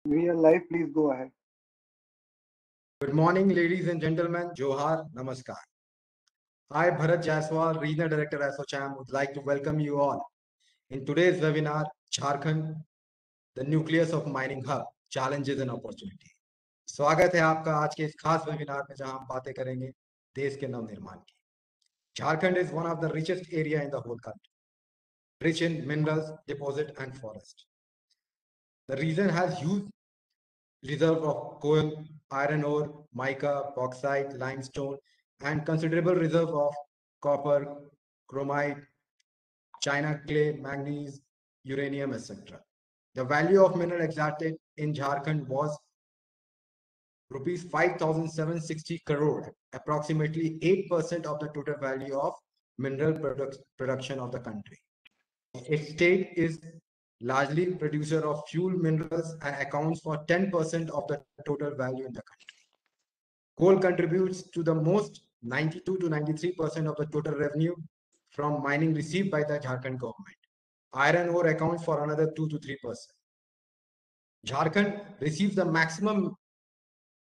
We are live. Please go ahead. Good morning, ladies and gentlemen. Johar, Namaskar. I, Bharat Jaiswal, Regional Director ASSOCHAM, would like to welcome you all in today's webinar, Jharkhand, the Nucleus of Mining Hub, Challenges and Opportunity. स्वागत है आपका आज के इस खास webinar में जहां हम बातें करेंगे देश के नवनिर्माण की. Jharkhand is one of the richest area in the whole country, rich in minerals, deposit and forest. The region has huge reserve of coal, iron ore, mica, bauxite, limestone, and considerable reserve of copper, chromite, china clay, manganese, uranium, etc. The value of mineral extracted in Jharkhand was rupees 5,760 crore, approximately 8% of the total value of mineral production of the country. Its state is largely producer of fuel minerals and accounts for 10% of the total value in the country. Coal contributes to the most 92 to 93% of the total revenue from mining received by the Jharkhand government. Iron ore accounts for another 2 to 3%. Jharkhand receives the maximum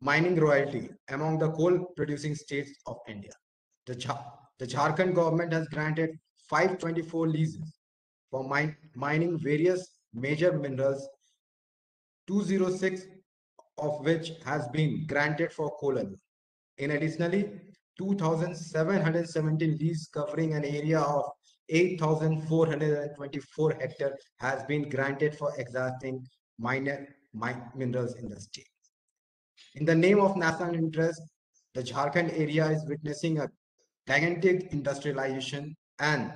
mining royalty among the coal producing states of India. The Jharkhand government has granted 524 leases for mining various major minerals, 206 of which has been granted for coal alone. In additionally, 2,717 leases covering an area of 8,424 hectares has been granted for extracting minerals in the state. In the name of national interest, the Jharkhand area is witnessing a gigantic industrialization and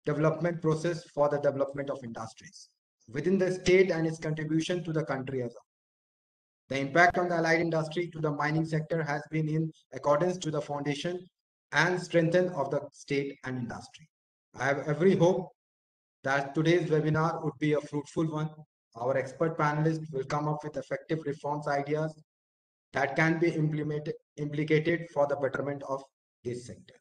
development process for the development of industries within the state and its contribution to the country as a whole. The impact on the allied industry to the mining sector has been in accordance to the foundation and strengthen of the state and industry. I have every hope that today's webinar would be a fruitful one. Our expert panelists will come up with effective reforms ideas that can be implicated for the betterment of these sectors.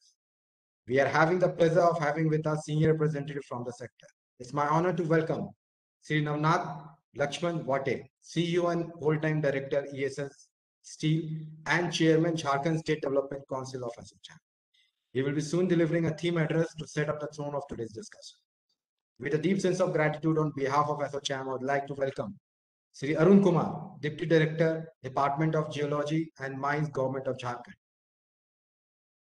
We are having the pleasure of having with us senior representative from the sector. It's my honor to welcome Sri Navnath Lakshman Wate, CEO and whole-time director ESS Steel and chairman Jharkhand State Development Council of ASSOCHAM. He will be soon delivering a theme address to set up the tone of today's discussion. With a deep sense of gratitude on behalf of ASSOCHAM, I would like to welcome Sri Arun Kumar, Deputy Director, Department of Geology and Mines, Government of Jharkhand.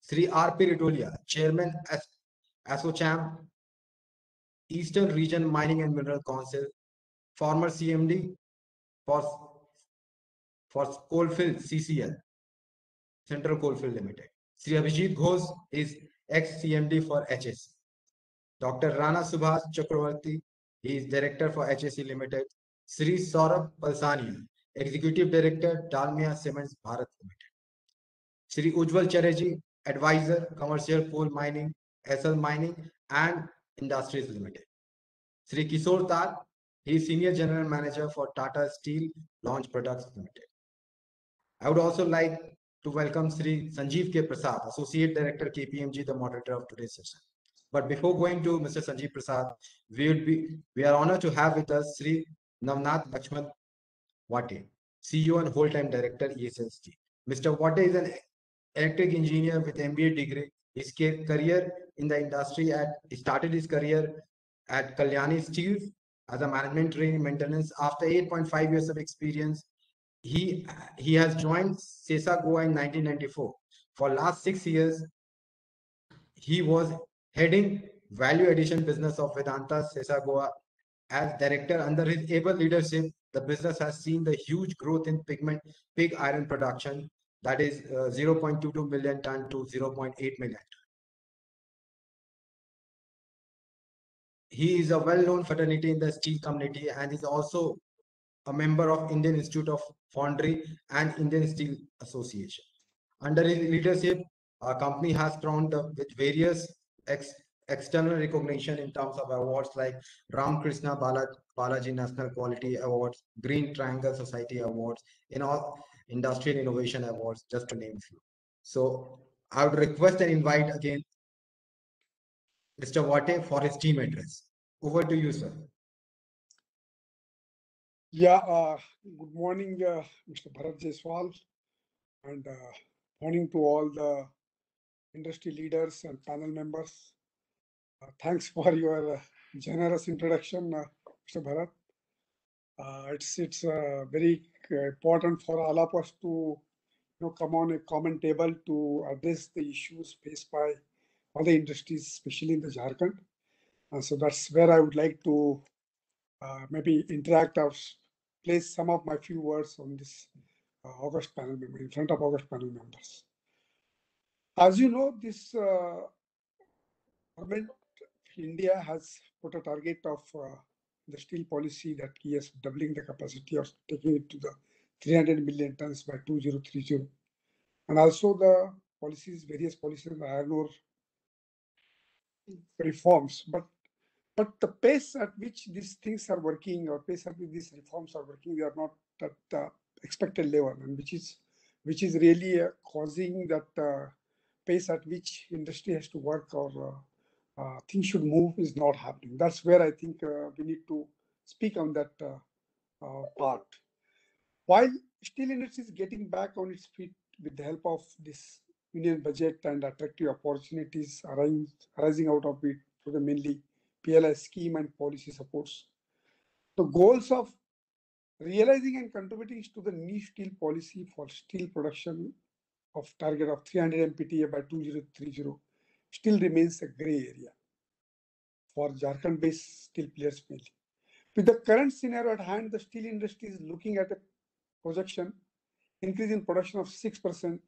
Sri R.P. Ritolia, Chairman ASSOCHAM, Eastern Region Mining and Mineral Council, former CMD for Coalfield CCL, Central Coalfield Limited. Sri Abhijit Ghosh is ex-CMD for HSC. Dr. Rana Subhas Chakravarti, he is Director for HSC Limited. Sri Saurabh Palsania, Executive Director, Dalmia Cements Bharat Limited. Sri Ujjwal Chatterjee, Advisor, Commercial Coal Mining, SL Mining and Industries Limited. Sri Kishore Tar, he is Senior General Manager for Tata Steel Launch Products Limited. I would also like to welcome Sri Sanjeev K. Prasad, Associate Director, KPMG, the moderator of today's session. But before going to Mr. Sanjeev Prasad, we are honored to have with us Sri Navnath Lakshman Wate, CEO and whole-time director, ESST. Mr. Wate is an electric engineer with MBA degree. His career in the industry he started his career at Kalyani Steel as a management training maintenance. After 8.5 years of experience, he has joined CESA Goa in 1994. For last 6 years, he was heading value addition business of Vedanta CESA Goa as director. Under his able leadership, the business has seen the huge growth in pig iron production, that is 0.22 million ton to 0.8 million ton. He is a well-known fraternity in the steel community and is also a member of Indian Institute of Foundry and Indian Steel Association. Under his leadership, our company has crowned with various external recognition in terms of awards like Ramakrishna Balaji National Quality Awards, Green Triangle Society Awards, Industrial Innovation Awards, just to name a few. So I would request and invite again Mr. Wate for his team address. Over to you, sir. Good morning, Mr. Bharat Jaiswal, and morning to all the industry leaders and panel members. Thanks for your generous introduction, Mr. Bharat. It's very important for all of us to come on a common table to address the issues faced by all the industries, especially in the Jharkhand. So that's where I would like to maybe interact or place some of my few words on this August panel member, in front of August panel members. As you know, this government of India has put a target of the steel policy that he is doubling the capacity of taking it to the 300 million tons by 2030. And also the policies, various policies, the iron ore reforms. But the pace at which these things are working, or pace at which these reforms are working, they are not at the expected level, and which is really causing that pace at which industry has to work or things should move is not happening. That's where I think we need to speak on that part. While steel industry is getting back on its feet with the help of this union budget and attractive opportunities arising out of it through the mainly PLI scheme and policy supports, the goals of realizing and contributing to the new steel policy for steel production of target of 300 MPTA by 2030 still remains a gray area for Jharkhand-based steel players mainly. With the current scenario at hand, the steel industry is looking at a projection increase in production of 6%,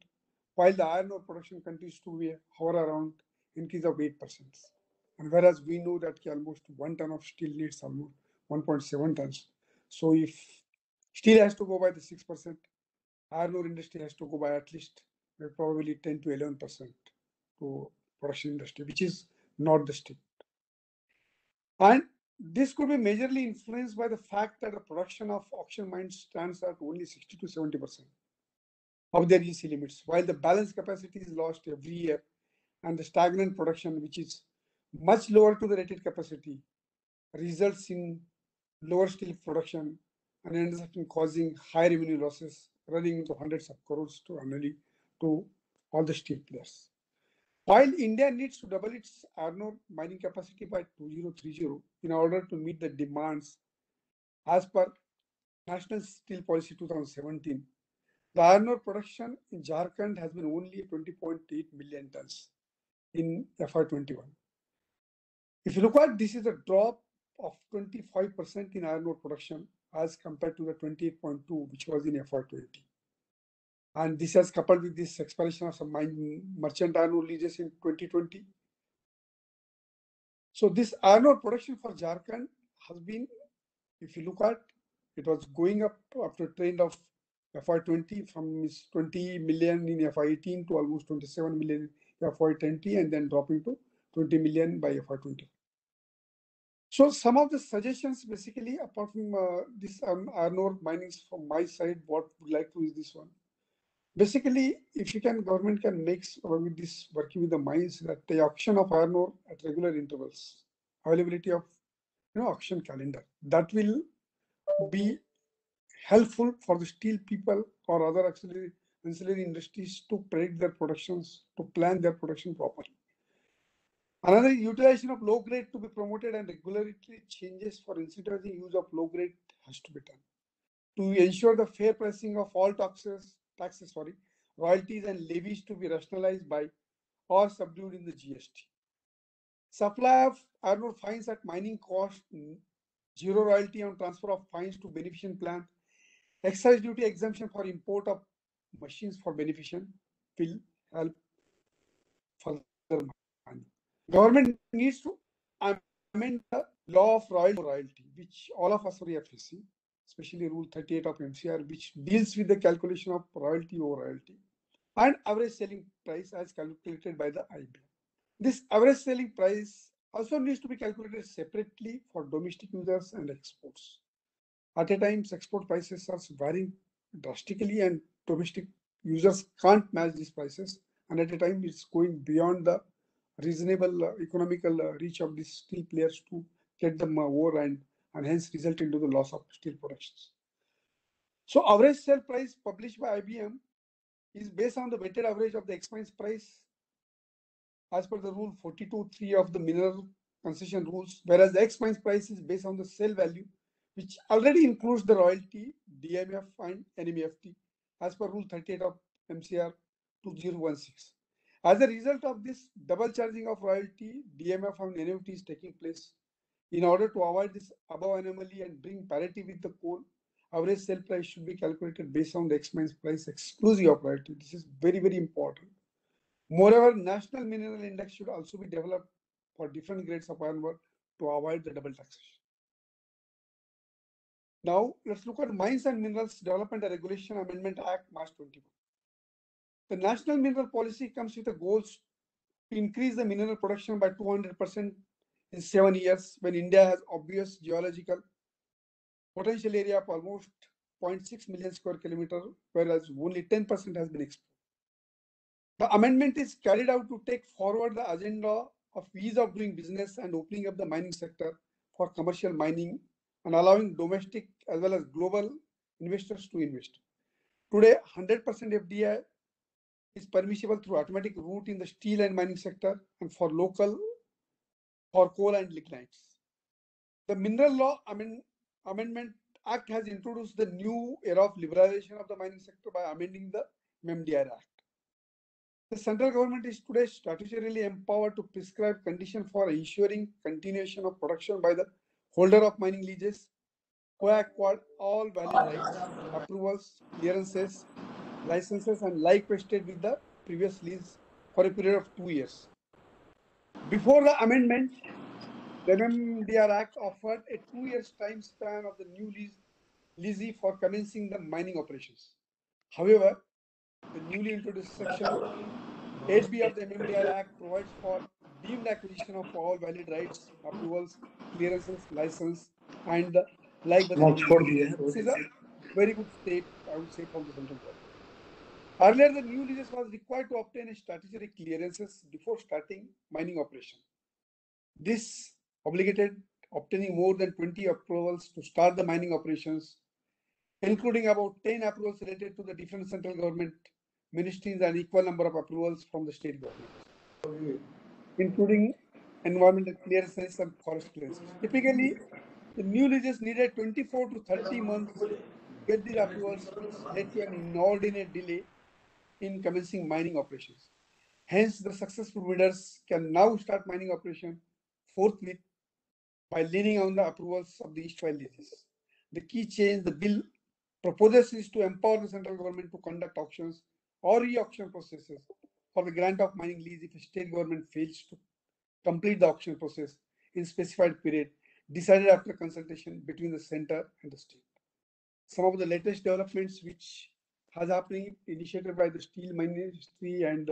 while the iron ore production continues to be hover around increase of 8%. And whereas we know that almost 1 ton of steel needs almost 1.7 tons. So if steel has to go by the 6%, iron ore industry has to go by at least probably 10 to 11% to production industry, which is not the state. And this could be majorly influenced by the fact that the production of auction mines stands at only 60 to 70% of their EC limits, while the balance capacity is lost every year, and the stagnant production, which is much lower to the rated capacity, results in lower steel production and ends up in causing high revenue losses, running into hundreds of crores to annually to all the steel players. While India needs to double its iron ore mining capacity by 2030 in order to meet the demands as per National Steel Policy 2017, the iron ore production in Jharkhand has been only 20.8 million tons in FY21. If you look at this, is a drop of 25% in iron ore production as compared to the 28.2 which was in FY20. And this has coupled with this expiration of some merchant iron ore leases in 2020. So this iron ore production for Jharkhand has been, if you look at, it was going up after trend of FY20 from 20 million in FY18 to almost 27 million in FY20, and then dropping to 20 million by FY20. So some of the suggestions, basically, apart from this iron ore mining from my side, what would like to is this one. Basically, if you can, government can make with this working with the mines that the auction of iron ore at regular intervals, availability of auction calendar, that will be helpful for the steel people or other ancillary industries to predict their productions, to plan their production properly. Another, utilization of low grade to be promoted and regulatory changes for incentivizing use of low grade has to be done to ensure the fair pricing of all taxes, royalties and levies to be rationalized by or subdued in the GST. Supply of iron ore fines at mining cost, zero royalty on transfer of fines to beneficent plant, excise duty exemption for import of machines for beneficent will help further mining. Government needs to amend the law of royalty, which all of us are facing, especially Rule 38 of MCR, which deals with the calculation of royalty over royalty and average selling price as calculated by the IBM. This average selling price also needs to be calculated separately for domestic users and exports. At a time, export prices are varying drastically and domestic users can't match these prices. And at a time, it's going beyond the reasonable economical reach of these steel players to get them over and and hence result into the loss of steel productions. So average sale price published by IBM is based on the weighted average of the expense price as per the rule 42.3 of the mineral concession rules, whereas the expense price is based on the sale value, which already includes the royalty, DMF and NMEFT as per rule 38 of MCR 2016. As a result of this, double charging of royalty, DMF and NMEFT is taking place. In order to avoid this above anomaly and bring parity with the coal, average sale price should be calculated based on the expense price exclusive of royalty. This is very, very important. Moreover, National Mineral Index should also be developed for different grades of iron ore to avoid the double taxation. Now, let's look at Mines and Minerals Development and Regulation Amendment Act, March 21. The National Mineral Policy comes with the goals to increase the mineral production by 200% in 7 years when India has obvious geological potential area of almost 0.6 million square kilometer, whereas only 10% has been explored. The amendment is carried out to take forward the agenda of ease of doing business and opening up the mining sector for commercial mining and allowing domestic as well as global investors to invest. Today, 100% FDI is permissible through automatic route in the steel and mining sector and for local for coal and lignites. The Mineral Law Amendment Act has introduced the new era of liberalization of the mining sector by amending the MMDR Act. The central government is today statutorily empowered to prescribe conditions for ensuring continuation of production by the holder of mining leases who acquired all valid rights, approvals, clearances, licenses, and like vested with the previous lease for a period of 2 years. Before the amendment, the MMDR Act offered a 2 years time span of the new leasee for commencing the mining operations. However, the newly introduced section 8B of the MMDR Act provides for deemed acquisition of all valid rights, approvals, clearances, license, and like. This is a very good step, I would say, from the central government. Earlier, the new leases was required to obtain a statutory clearances before starting mining operation. This obligated obtaining more than 20 approvals to start the mining operations, including about 10 approvals related to the different central government ministries and equal number of approvals from the state government, including environmental clearances and forest clearances. Typically, the new leases needed 24 to 30 months to get these approvals, which led to an inordinate delay in commencing mining operations. Hence, the successful bidders can now start mining operation forthwith by leaning on the approvals of the erstwhile leases. The key change the bill proposes is to empower the central government to conduct auctions or re-auction processes for the grant of mining lease if a state government fails to complete the auction process in specified period decided after consultation between the center and the state. Some of the latest developments which has happening initiated by the Steel Ministry and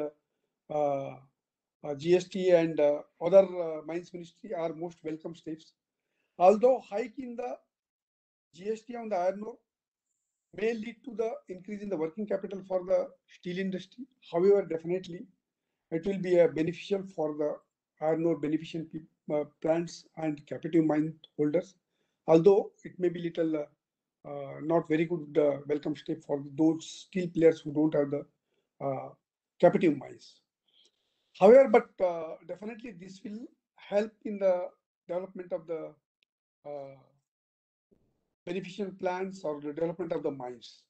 GST and other Mines Ministry are most welcome steps. Although hike in the GST on the iron ore may lead to the increase in the working capital for the steel industry. However, definitely it will be beneficial for the iron ore beneficent plants and captive mine holders. Although it may be little not very good welcome step for those steel players who don't have the captive mines. However, but definitely this will help in the development of the beneficent plants or the development of the mines.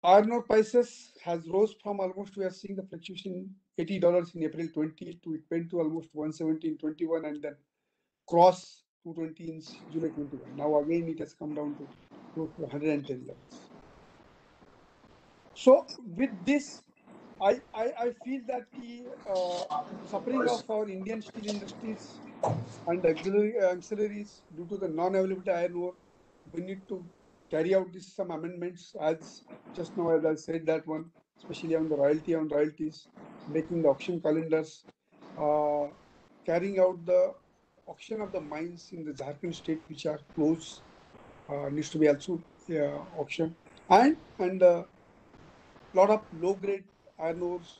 Iron ore prices has rose from almost, we are seeing the fluctuation $80 in April 20 to it went to almost 170 in 21 and then cross 220 in July 21. Now again it has come down to close to 110 levels. So with this, I feel that the suffering of our Indian steel industries and ancillaries due to the non-availability of iron ore, we need to carry out some amendments as just now as I said that one, especially on the royalties, making the auction calendars, carrying out the auction of the mines in the Jharkhand state which are closed needs to be also auctioned, and lot of low-grade iron ores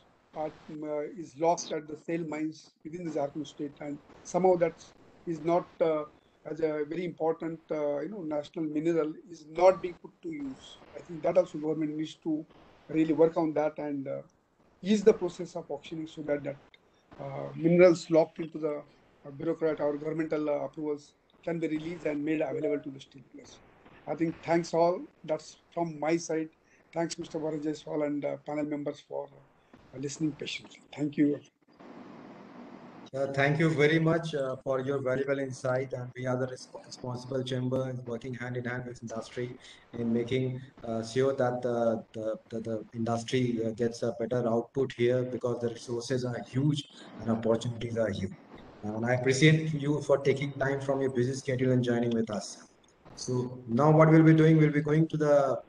is lost at the sale mines within the Jharkhand state, and somehow that is not as a very important national mineral is not being put to use. I think that also government needs to really work on that and ease the process of auctioning so that minerals locked into the bureaucrat or governmental approvals can be released and made available to the steel players. I think thanks all. That's from my side. Thanks, Mr. Bharat Jaiswal and panel members for listening patiently. Thank you. Thank you very much for your valuable insight, and we are the responsible chamber is working hand in hand with industry in making sure that the industry gets a better output here, because the resources are huge and opportunities are huge. And I appreciate you for taking time from your busy schedule and joining with us. So now what we'll be doing, we'll be going to the,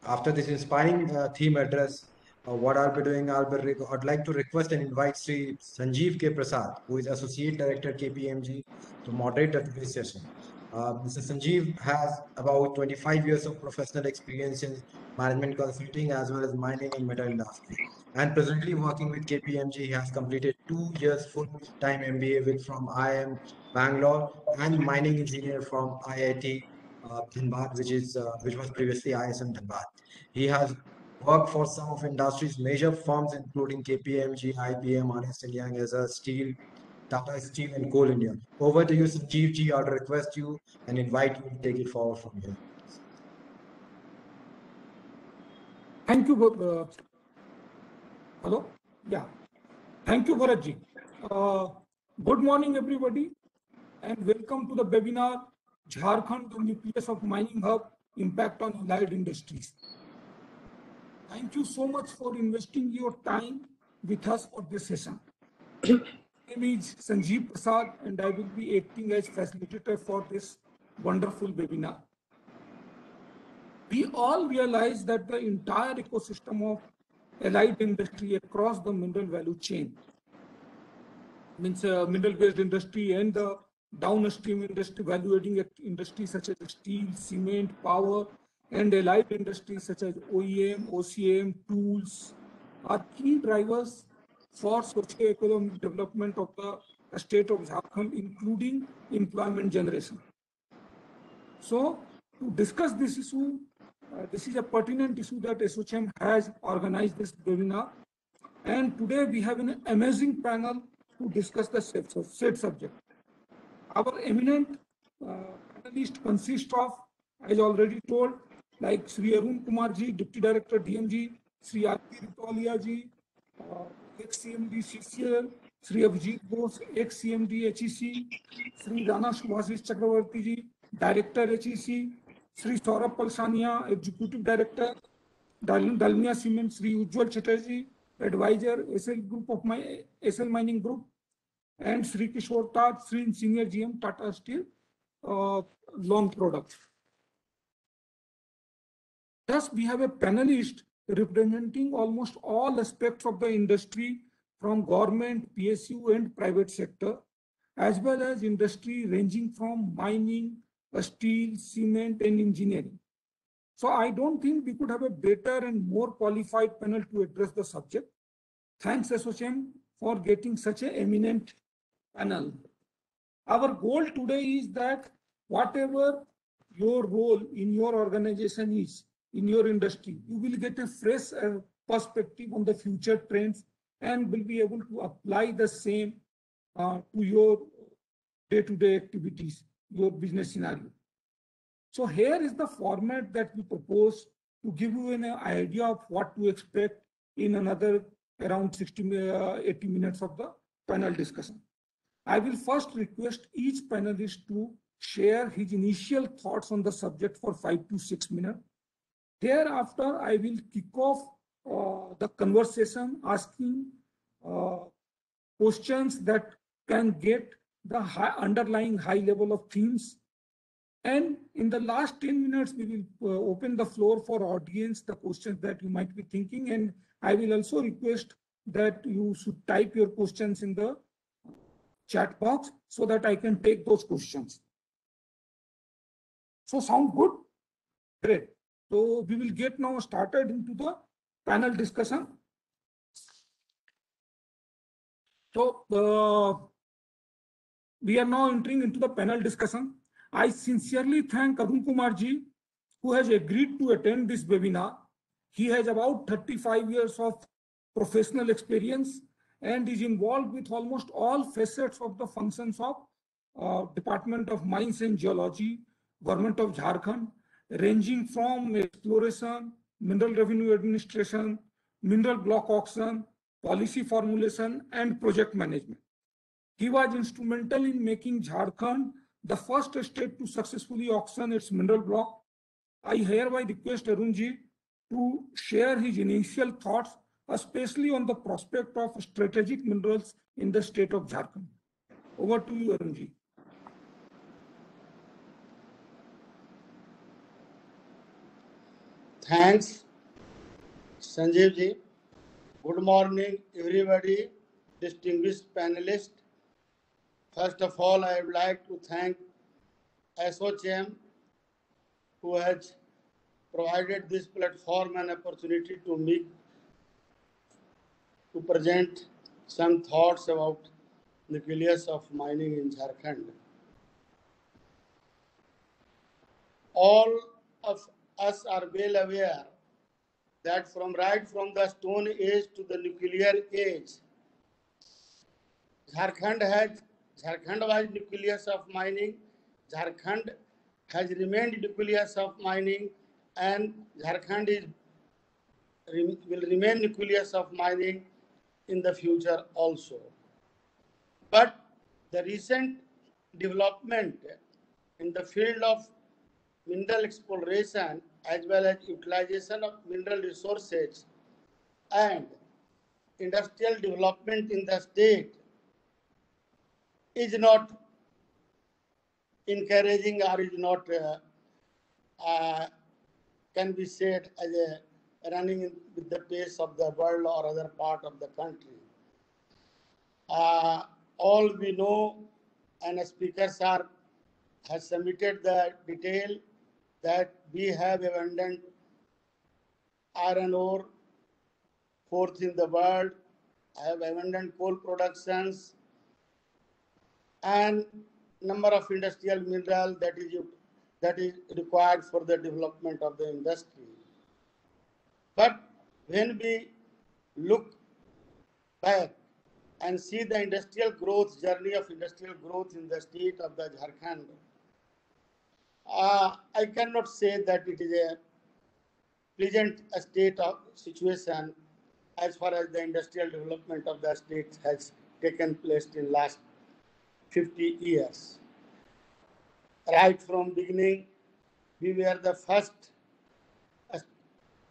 after this inspiring theme address, what I'll be doing, I'd like to request and invite Sri Sanjeev K. Prasad, who is Associate Director KPMG, to moderate today's session. Mr. Sanjeev has about 25 years of professional experience in management consulting as well as mining and metal industry. And presently working with KPMG, he has completed 2 years full-time MBA with from IIM Bangalore and mining engineer from IIT Dhanbad, which was previously ISM Dhanbad. He has worked for some of industry's major firms, including KPMG, IBM, Ernst & Young, as a Steel, Tata Steel, and Coal India. Over to you, Sanjeev ji. I'll request you and invite you to take it forward from here. Thank you. Hello? Yeah. Thank you, Bharat ji. Good morning, everybody, and welcome to the webinar, Jharkhand, the nucleus of mining hub, impact on allied industries. Thank you so much for investing your time with us for this session. My name is Sanjeev Prasad, and I will be acting as facilitator for this wonderful webinar. We all realize that the entire ecosystem of allied industry across the mineral value chain, means mineral-based industry and the downstream industry, value-adding industries such as steel, cement, power, and allied industries such as OEM, OCM, tools, are key drivers for socio-economic development of the state of Jharkhand, including employment generation. So, to discuss this issue, this is a pertinent issue that ASSOCHAM has organized this webinar. And today we have an amazing panel to discuss the said subject. Our eminent panelists consist of, as already told, like Sri Arun Kumar ji, Deputy Director DMG, Sri R.P. Ritolia ji, ex-CMD CCL, Sri Abhijit Bose, ex-CMD HEC, Sri Rana Subhasis Chakravarti ji, Director HEC, Sri Saurabh Palsania, Executive Director, Dalmia Cement, Sri Ujjwal Chatterjee, Advisor, SL Group of my SL Mining Group, and Sri Kishore Taj, Sri Senior GM, Tata Steel, Long Products. Thus, we have a panelist representing almost all aspects of the industry, from government, PSU, and private sector, as well as industry ranging from mining, steel, cement, and engineering. So I don't think we could have a better and more qualified panel to address the subject. Thanks, ASSOCHAM, for getting such an eminent panel. Our goal today is that whatever your role in your organization is, in your industry, you will get a fresh perspective on the future trends and will be able to apply the same to your day-to-day activities, your business scenario. So here is the format that we propose to give you an idea of what to expect in another around 80 minutes of the panel discussion. I will first request each panelist to share his initial thoughts on the subject for 5 to 6 minutes. Thereafter, I will kick off the conversation, asking questions that can get the underlying high level of themes. And in the last 10 minutes, we will open the floor for audience, the questions that you might be thinking. And I will also request that you should type your questions in the chat box so that I can take those questions. So sound good? Great. So we will get now started into the panel discussion. So We are now entering into the panel discussion. I sincerely thank Arun Kumar ji, who has agreed to attend this webinar. He has about 35 years of professional experience and is involved with almost all facets of the functions of Department of Mines and Geology, Government of Jharkhand, ranging from exploration, mineral revenue administration, mineral block auction, policy formulation, and project management. He was instrumental in making Jharkhand the first state to successfully auction its mineral block. I hereby request Arunji to share his initial thoughts, especially on the prospect of strategic minerals in the state of Jharkhand. Over to you, Arunji. Thanks, Sanjeev ji. Good morning, everybody, distinguished panelists. First of all, I would like to thank ASSOCHAM, who has provided this platform and opportunity to me to present some thoughts about nucleus of mining in Jharkhand. All of us are well aware that right from the Stone Age to the nuclear age, Jharkhand was nucleus of mining. Jharkhand has remained nucleus of mining, and Jharkhand will remain nucleus of mining in the future also. But the recent development in the field of mineral exploration as well as utilization of mineral resources and industrial development in the state is not encouraging or is not can be said as a running with the pace of the world or other part of the country. All we know, and speakers has submitted the detail that we have abundant iron ore, fourth in the world, have abundant coal productions, and number of industrial mineral that is required for the development of the industry. But when we look back and see the industrial growth, journey of industrial growth in the state of the Jharkhand, I cannot say that it is a pleasant state of situation as far as the industrial development of the state has taken place in last 50 years. Right from beginning, we were the first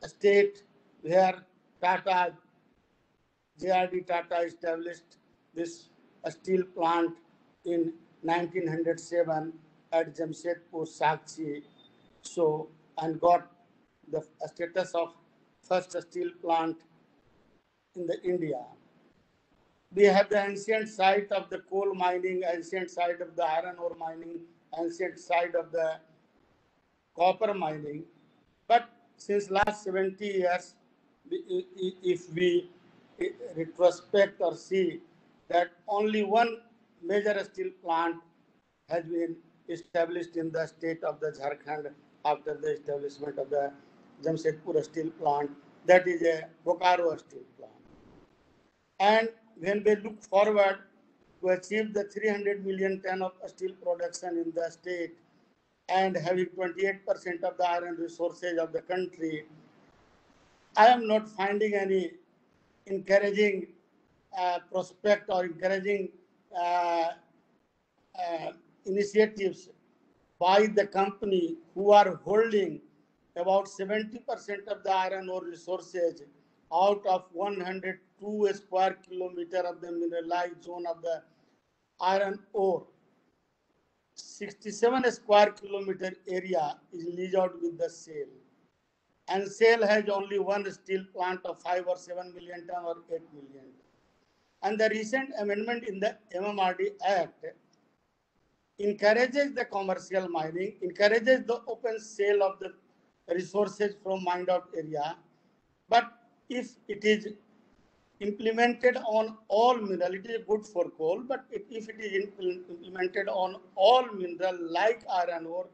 state where Tata, JRD Tata established this steel plant in 1907 at Jamshedpur, Sakchi, and got the status of first steel plant in the India. We have the ancient site of the coal mining, ancient site of the iron ore mining, ancient site of the copper mining. But since last 70 years, if we retrospect or see that only one major steel plant has been established in the state of the Jharkhand after the establishment of the Jamshedpur steel plant, that is a Bokaro steel plant. And when we look forward to achieve the 300 million ton of steel production in the state and having 28% of the iron resources of the country, I am not finding any encouraging prospect or encouraging initiatives by the company who are holding about 70% of the iron ore resources out of 102 square kilometer of the mineralized zone of the iron ore. 67 square kilometer area is leased out with the SAIL. And SAIL has only one steel plant of 5 or 7 million ton or 8 million. And the recent amendment in the MMRD Act encourages the commercial mining, encourages the open sale of the resources from mined out area. But if it is implemented on all mineral. It is good for coal, but if it is implemented on all mineral like iron ore,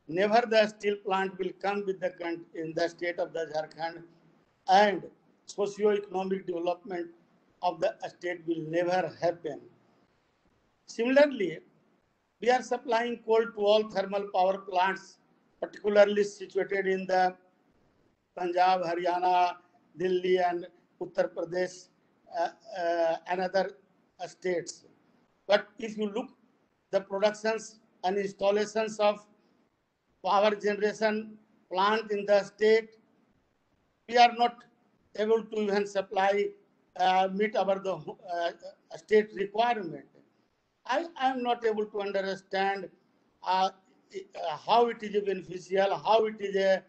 never the steel plant will come with in the state of the Jharkhand, and socio-economic development of the state will never happen. Similarly, we are supplying coal to all thermal power plants, particularly situated in the Punjab, Haryana, Delhi, and Uttar Pradesh, and other states. But if you look the productions and installations of power generation plant in the state, we are not able to even supply, meet our state requirement. I am not able to understand how it is beneficial, how it is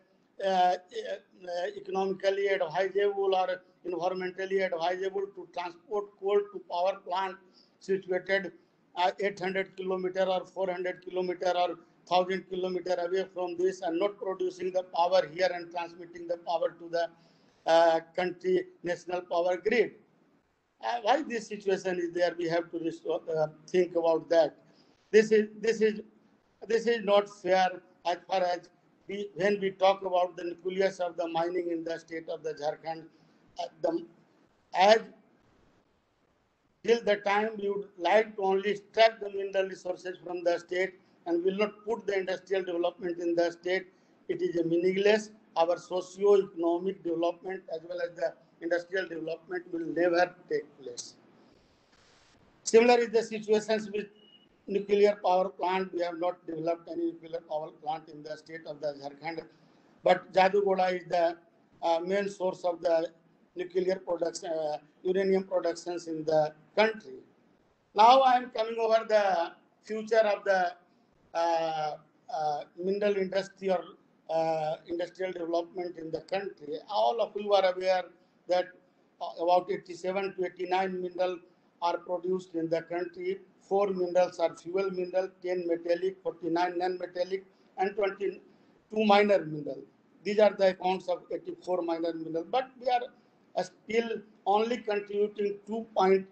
economically advisable or environmentally advisable to transport coal to power plant situated 800 kilometer or 400 kilometer or 1000 kilometer away from this, and not producing the power here and transmitting the power to the country national power grid. Why this situation is there? We have to think about that. This is not fair as far as when we talk about the nucleus of the mining in the state of the Jharkhand. As till the time we would like to only extract the mineral resources from the state and will not put the industrial development in the state, it is a meaningless. Our socio-economic development as well as the industrial development will never take place. Similar is the situations with nuclear power plant. We have not developed any nuclear power plant in the state of the Jharkhand, but Jadugoda is the main source of the nuclear production, uranium productions in the country. Now I am coming over the future of the mineral industry or industrial development in the country. All of you are aware that about 87 to 89 minerals are produced in the country. 4 minerals are fuel mineral, 10 metallic, 49 non-metallic, and 22 minor mineral. These are the accounts of 84 minor mineral, but we are still only contributing 2.2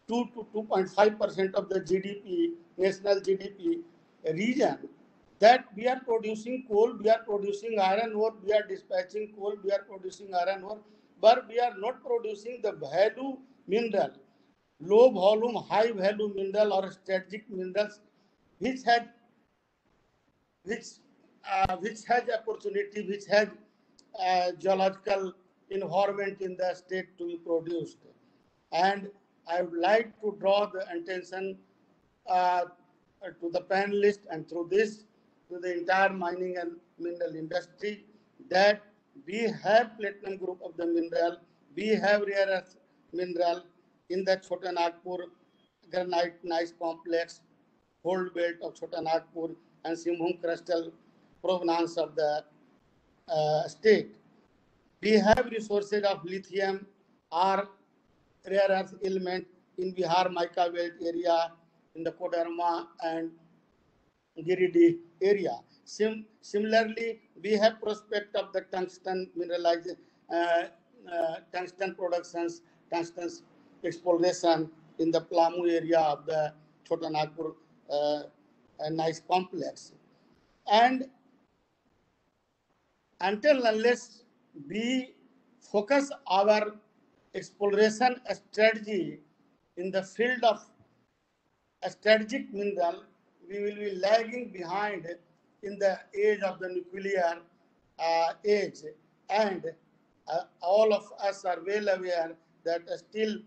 to 2.5% of the GDP, national GDP region. That we are producing coal, we are producing iron ore, we are dispatching coal, we are producing iron ore, but we are not producing the value mineral, low volume, high value mineral or strategic minerals, which has opportunity, which has geological environment in the state to be produced. And I would like to draw the attention to the panelists and through this to the entire mining and mineral industry that we have platinum group of the mineral, we have rare earth mineral in the Chota Nagpur granite gneiss complex, gold belt of Chota Nagpur, and Simbhum crustal provenance of the state. We have resources of lithium or rare earth element in Bihar mica belt area, in the Kodarma and Giridih area. Similarly, we have prospect of the tungsten mineralization, tungsten productions, tungsten exploration in the Plamu area of the Chota Nagpur gneiss complex. And until unless we focus our exploration strategy in the field of strategic mineral, we will be lagging behind in the age of the nuclear age. And all of us are well aware that still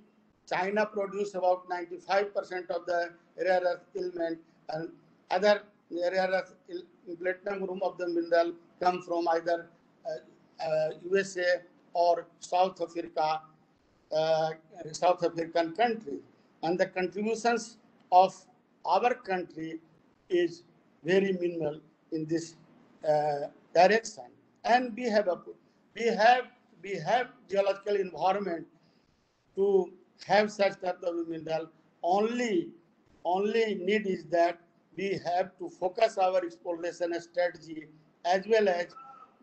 China produces about 95% of the rare earth element, and other rare earth platinum group of the mineral come from either USA or South Africa, South African country. And the contributions of our country is very minimal in this direction. And we have geological environment to have such type of mineral. Only need is that we have to focus our exploration strategy as well as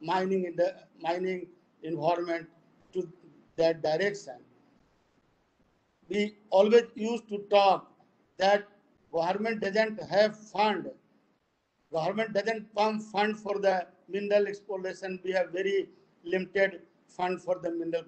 mining in the mining environment to that direction. we always used to talk that government doesn't have fund. Government doesn't pump fund for the mineral exploration. We have very limited fund for the mineral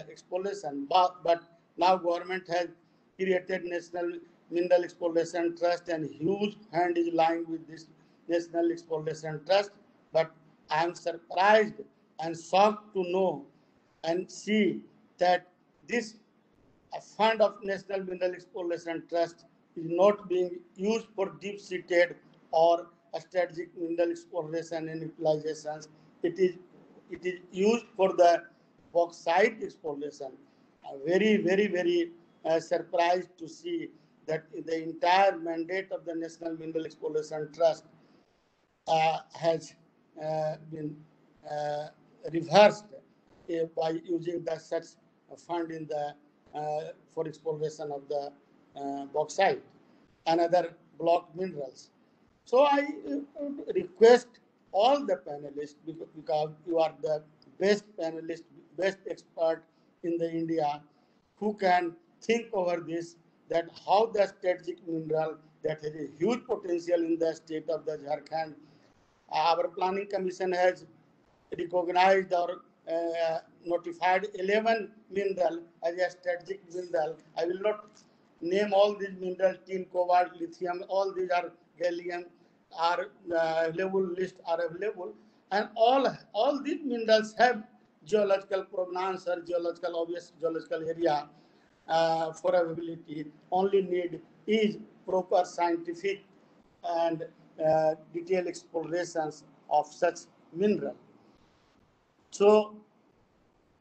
exploration. But now government has created National Mineral Exploration Trust, and huge hand is lying with this National Exploration Trust. But I am surprised and shocked to know and see that this fund of National Mineral Exploration Trust is not being used for deep-seated or strategic mineral exploration and utilizations. It is used for the bauxite exploration. Very surprised to see that the entire mandate of the National Mineral Exploration Trust has been reversed by using the such fund in the for exploration of the bauxite and other block minerals. So I request all the panelists, because you are the best panelist, best expert in the India, who can think over this, that how the strategic mineral that has a huge potential in the state of the Jharkhand. Our planning commission has recognized or notified 11 mineral as a strategic mineral. I will not name all these minerals: tin, cobalt, lithium, all these are gallium, are available, list are available, and all these minerals have geological provenance or obvious geological area for availability. Only need is proper scientific and detailed explorations of such mineral. So,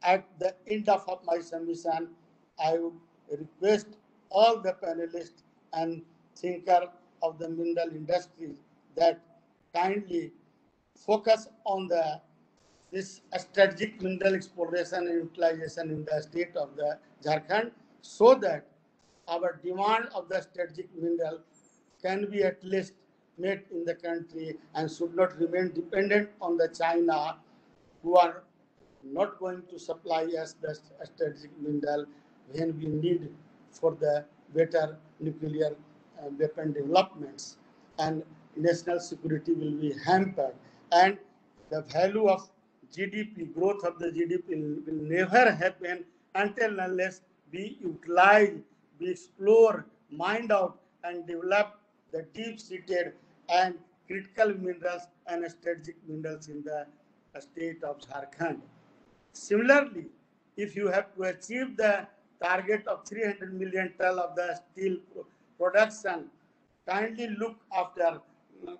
at the end of my submission, I would request all the panelists and thinkers of the mineral industry that kindly focus on this strategic mineral exploration and utilization in the state of the Jharkhand, so that our demand of the strategic mineral can be at least met in the country and should not remain dependent on the China, who are not going to supply us the strategic mineral when we need for the better nuclear weapon developments, and national security will be hampered, and the value of GDP, growth of the GDP will never happen until unless we utilize, we explore, mine out and develop the deep-seated and critical minerals and strategic minerals in the state of Jharkhand. Similarly, if you have to achieve the target of 300 million ton of the steel production, kindly look after,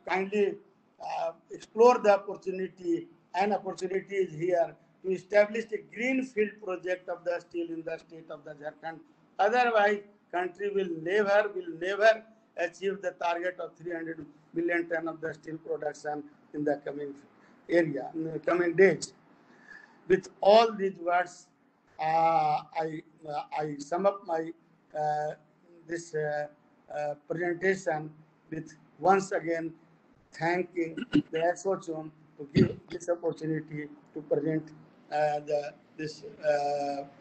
kindly explore the opportunity, and opportunity is here to establish a greenfield project of the steel in the state of the Jharkhand. Otherwise, country will never achieve the target of 300 million ton of the steel production in the coming days. With all these words, I sum up my this presentation with once again thanking the ASSOCHAM to give this opportunity to present this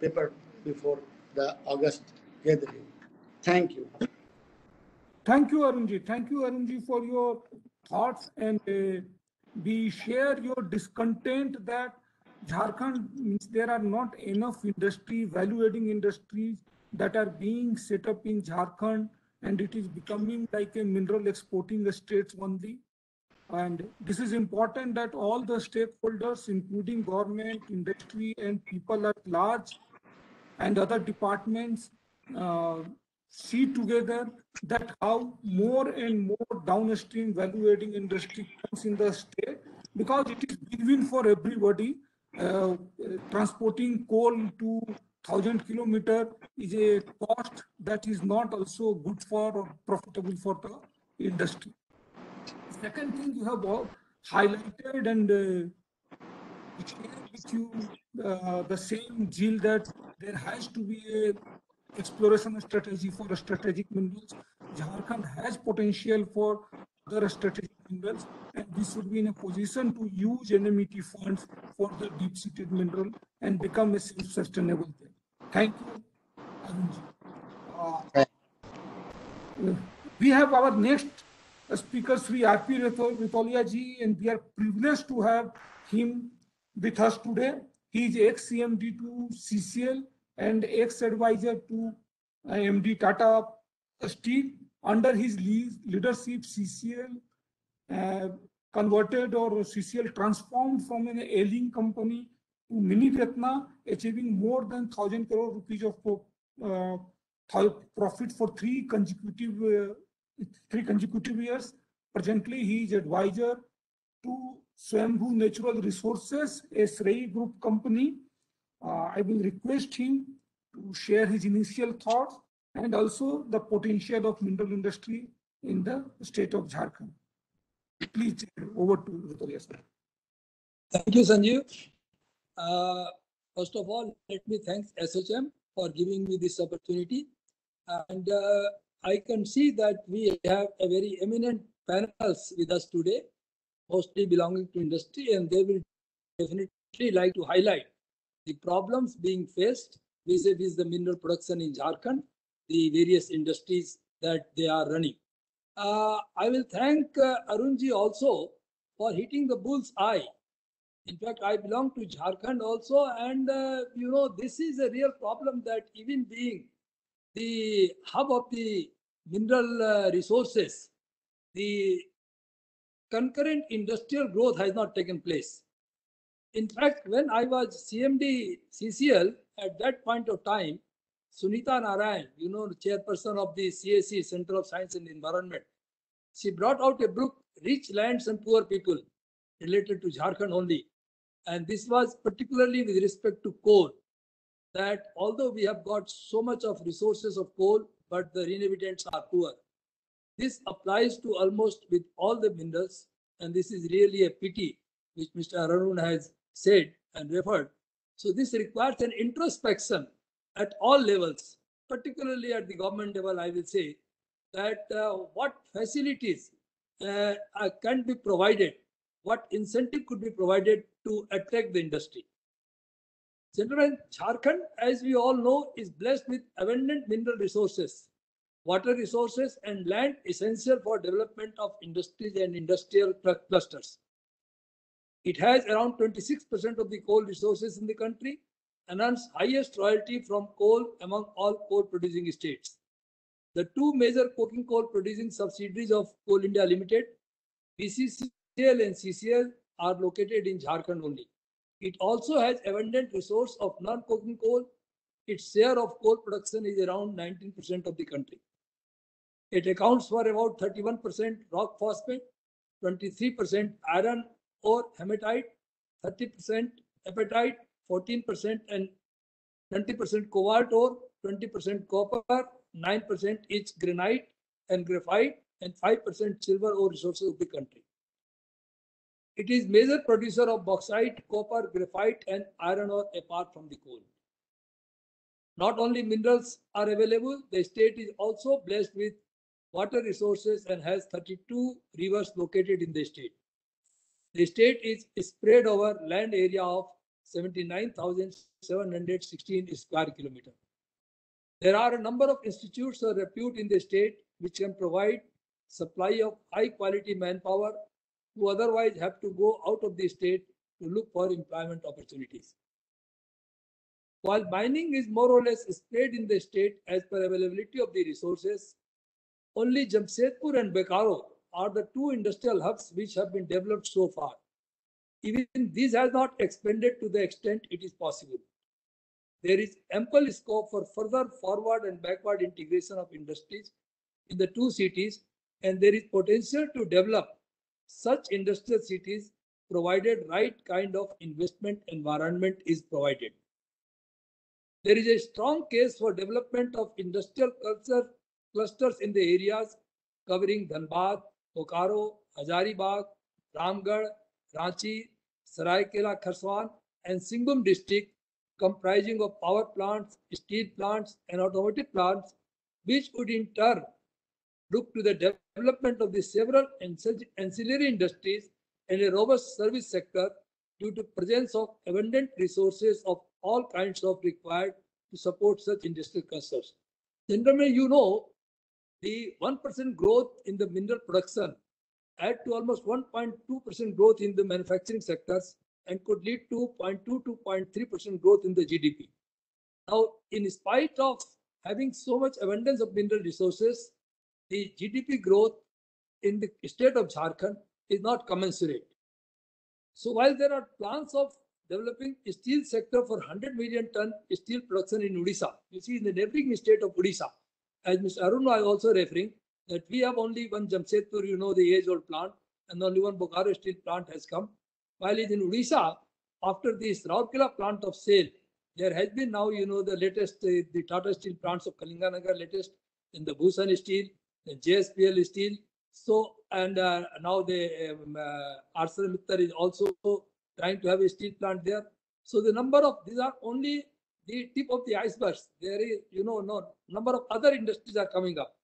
paper before the August gathering. Thank you. Thank you, Arunji. Thank you, Arunji, for your thoughts, and we share your discontent that Jharkhand means there are not enough industry, value-adding industries that are being set up in Jharkhand, and it is becoming like a mineral exporting states only. And this is important that all the stakeholders, including government, industry, and people at large, and other departments, see together that how more and more downstream value-adding industry comes in the state, because it is win-win for everybody. Transporting coal to 1,000 kilometers is a cost that is not also good for or profitable for the industry. Second thing you have highlighted and shared with you the same zeal that there has to be a exploration strategy for strategic minerals. Jharkhand has potential for other strategic minerals, and we should be in a position to use NMET funds for the deep-seated mineral and become a self-sustainable thing. Thank you, Arunji. We have our next speaker, Sri R.P. Ritolia ji, and we are privileged to have him with us today. He is ex-CMD to CCL and ex-advisor to MD Tata Steel. Under his leadership, CCL converted, or CCL transformed from an ailing company to Mini Ratna, achieving more than 1,000 crore rupees of profit for three consecutive years. Presently, he is advisor to Swambhu Natural Resources, a Srei Group company. I will request him to share his initial thoughts and also the potential of mineral industry in the state of Jharkhand. Please, over to Ritolia sir. Thank you, Sanjeev. First of all, let me thank SHM for giving me this opportunity. And I can see that we have a very eminent panels with us today, mostly belonging to industry, and they will definitely like to highlight the problems being faced vis-a-vis the mineral production in Jharkhand, the various industries that they are running. I will thank Arunji also for hitting the bull's eye. In fact, I belong to Jharkhand also, and you know, this is a real problem that even being the hub of the mineral resources, the concurrent industrial growth has not taken place. In fact, when I was CMD CCL, at that point of time, Sunita Narayan, you know, the chairperson of the CSE, Center of Science and Environment, she brought out a book, Rich Lands and Poor People, related to Jharkhand only. And this was particularly with respect to coal, that although we have got so much of resources of coal, but the inhabitants are poor. This applies to almost with all the minerals, and this is really a pity, which Mr. Arun has said and referred. So this requires an introspection at all levels, particularly at the government level. I will say that what facilities can be provided, what incentive could be provided to attract the industry. Gentlemen, Jharkhand, as we all know, is blessed with abundant mineral resources, water resources, and land essential for development of industries and industrial clusters. It has around 26% of the coal resources in the country and earns highest royalty from coal among all coal producing states. The two major coking coal producing subsidiaries of Coal India Limited, BCCL and CCL, are located in Jharkhand only. It also has abundant resource of non-coking coal. Its share of coal production is around 19% of the country. It accounts for about 31% rock phosphate, 23% iron ore hematite, 30% apatite, 14% and 20% cobalt ore, 20% copper, 9% each granite and graphite, and 5% silver ore resources of the country. It is major producer of bauxite, copper, graphite, and iron ore apart from the coal. Not only minerals are available, the state is also blessed with water resources and has 32 rivers located in the state. The state is spread over land area of 79,716 square kilometers. There are a number of institutes of repute in the state which can provide supply of high quality manpower who otherwise have to go out of the state to look for employment opportunities. While mining is more or less spread in the state as per availability of the resources, only Jamshedpur and Bekaro are the two industrial hubs which have been developed so far. Even this has not expanded to the extent it is possible. There is ample scope for further forward and backward integration of industries in the two cities, and there is potential to develop such industrial cities provided right kind of investment environment is provided. There is a strong case for development of industrial clusters in the areas covering Dhanbad, Bokaro, Hazaribagh, Ramgarh, Ranchi, Saraikela Kharswan, and Singhbhum district, comprising of power plants, steel plants, and automotive plants, which would in turn look to the development of the several ancillary industries and a robust service sector due to presence of abundant resources of all kinds of required to support such industrial clusters. Gentlemen, you know, the 1% growth in the mineral production add to almost 1.2% growth in the manufacturing sectors and could lead to 0.2 to 0.3% growth in the GDP. Now, in spite of having so much abundance of mineral resources, the GDP growth in the state of Jharkhand is not commensurate. So while there are plans of developing a steel sector for 100 million ton steel production in Odisha, you see in the neighboring state of Odisha, as Mr. Arun was also referring, that we have only one Jamshedpur, you know, the age-old plant, and only one Bokaro steel plant has come. While in Odisha, after this Rourkela plant of SAIL, there has been now, you know, the latest, the Tata Steel plants of Kalinganagar latest, in the Bhushan Steel, the JSPL Steel. So, and now the ArcelorMittal is also trying to have a steel plant there. So the number of, these are only the tip of the iceberg. There is, you know, no number of other industries are coming up.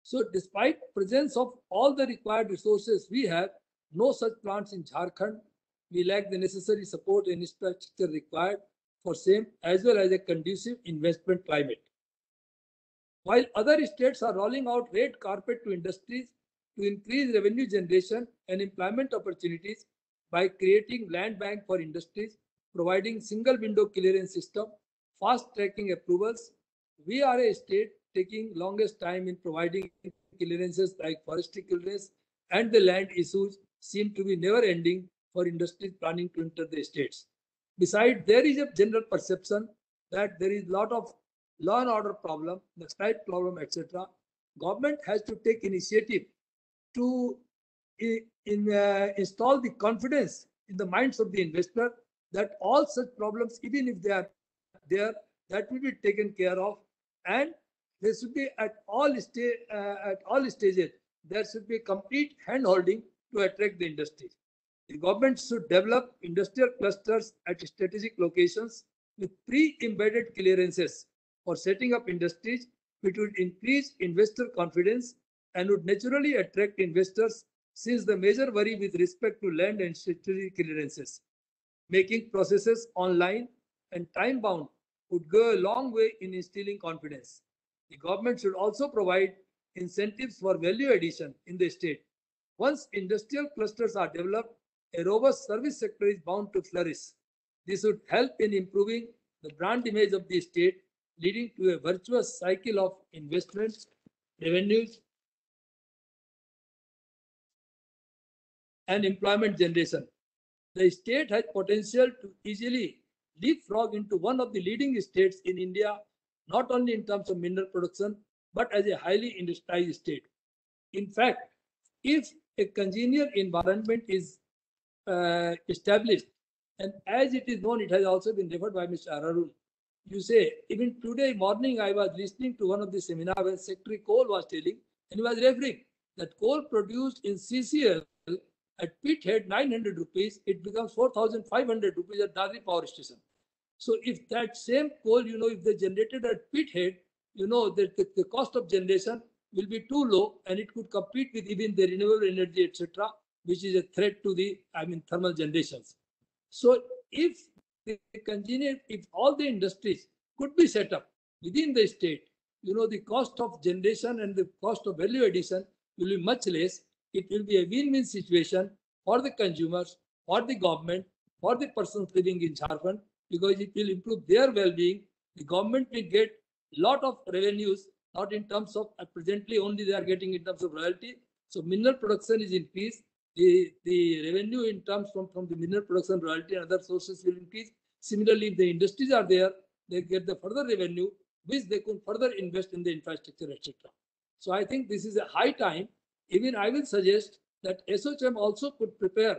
So despite presence of all the required resources, we have no such plants in Jharkhand. We lack the necessary support and infrastructure required for same, as well as a conducive investment climate. While other states are rolling out red carpet to industries to increase revenue generation and employment opportunities by creating land bank for industries, providing single window clearance system, fast tracking approvals, we are a state taking longest time in providing clearances like forestry clearance, and the land issues seem to be never ending for industries planning to enter the states. Besides, there is a general perception that there is a lot of law and order problem, the type problem, etc. Government has to take initiative to install the confidence in the minds of the investor that all such problems, even if they are there, that will be taken care of, and there should be at all stages there should be complete hand-holding to attract the industry. The government should develop industrial clusters at strategic locations with pre-embedded clearances for setting up industries, which would increase investor confidence and would naturally attract investors, since the major worry with respect to land and statutory clearances. Making processes online and time-bound would go a long way in instilling confidence. The government should also provide incentives for value addition in the state. Once industrial clusters are developed, a robust service sector is bound to flourish. This would help in improving the brand image of the state, leading to a virtuous cycle of investments, revenues, and employment generation. The state has potential to easily leapfrog into one of the leading states in India, not only in terms of mineral production, but as a highly industrialized state. In fact, if a congenial environment is established, and as it is known, it has also been referred by Mr. Arun, you say, even today morning I was listening to one of the seminars where Secretary Coal was telling, and he was referring that coal produced in CCL at pit head 900 rupees, it becomes 4,500 rupees at Dadri power station. So if that same coal, you know, if they generated at pit head, you know, that the cost of generation will be too low, and it could compete with even the renewable energy, etc., which is a threat to the, thermal generations. So if if all the industries could be set up within the state, you know, the cost of generation and the cost of value addition will be much less. It will be a win-win situation for the consumers, for the government, for the persons living in Jharkhand, because it will improve their well-being. The government will get a lot of revenues, not in terms of presently only they are getting in terms of royalty. So mineral production is increased. The revenue in terms from the mineral production, royalty and other sources will increase. Similarly, if the industries are there, they get the further revenue, which they could further invest in the infrastructure, etc. So I think this is a high time. Even I will suggest that ASSOCHAM also could prepare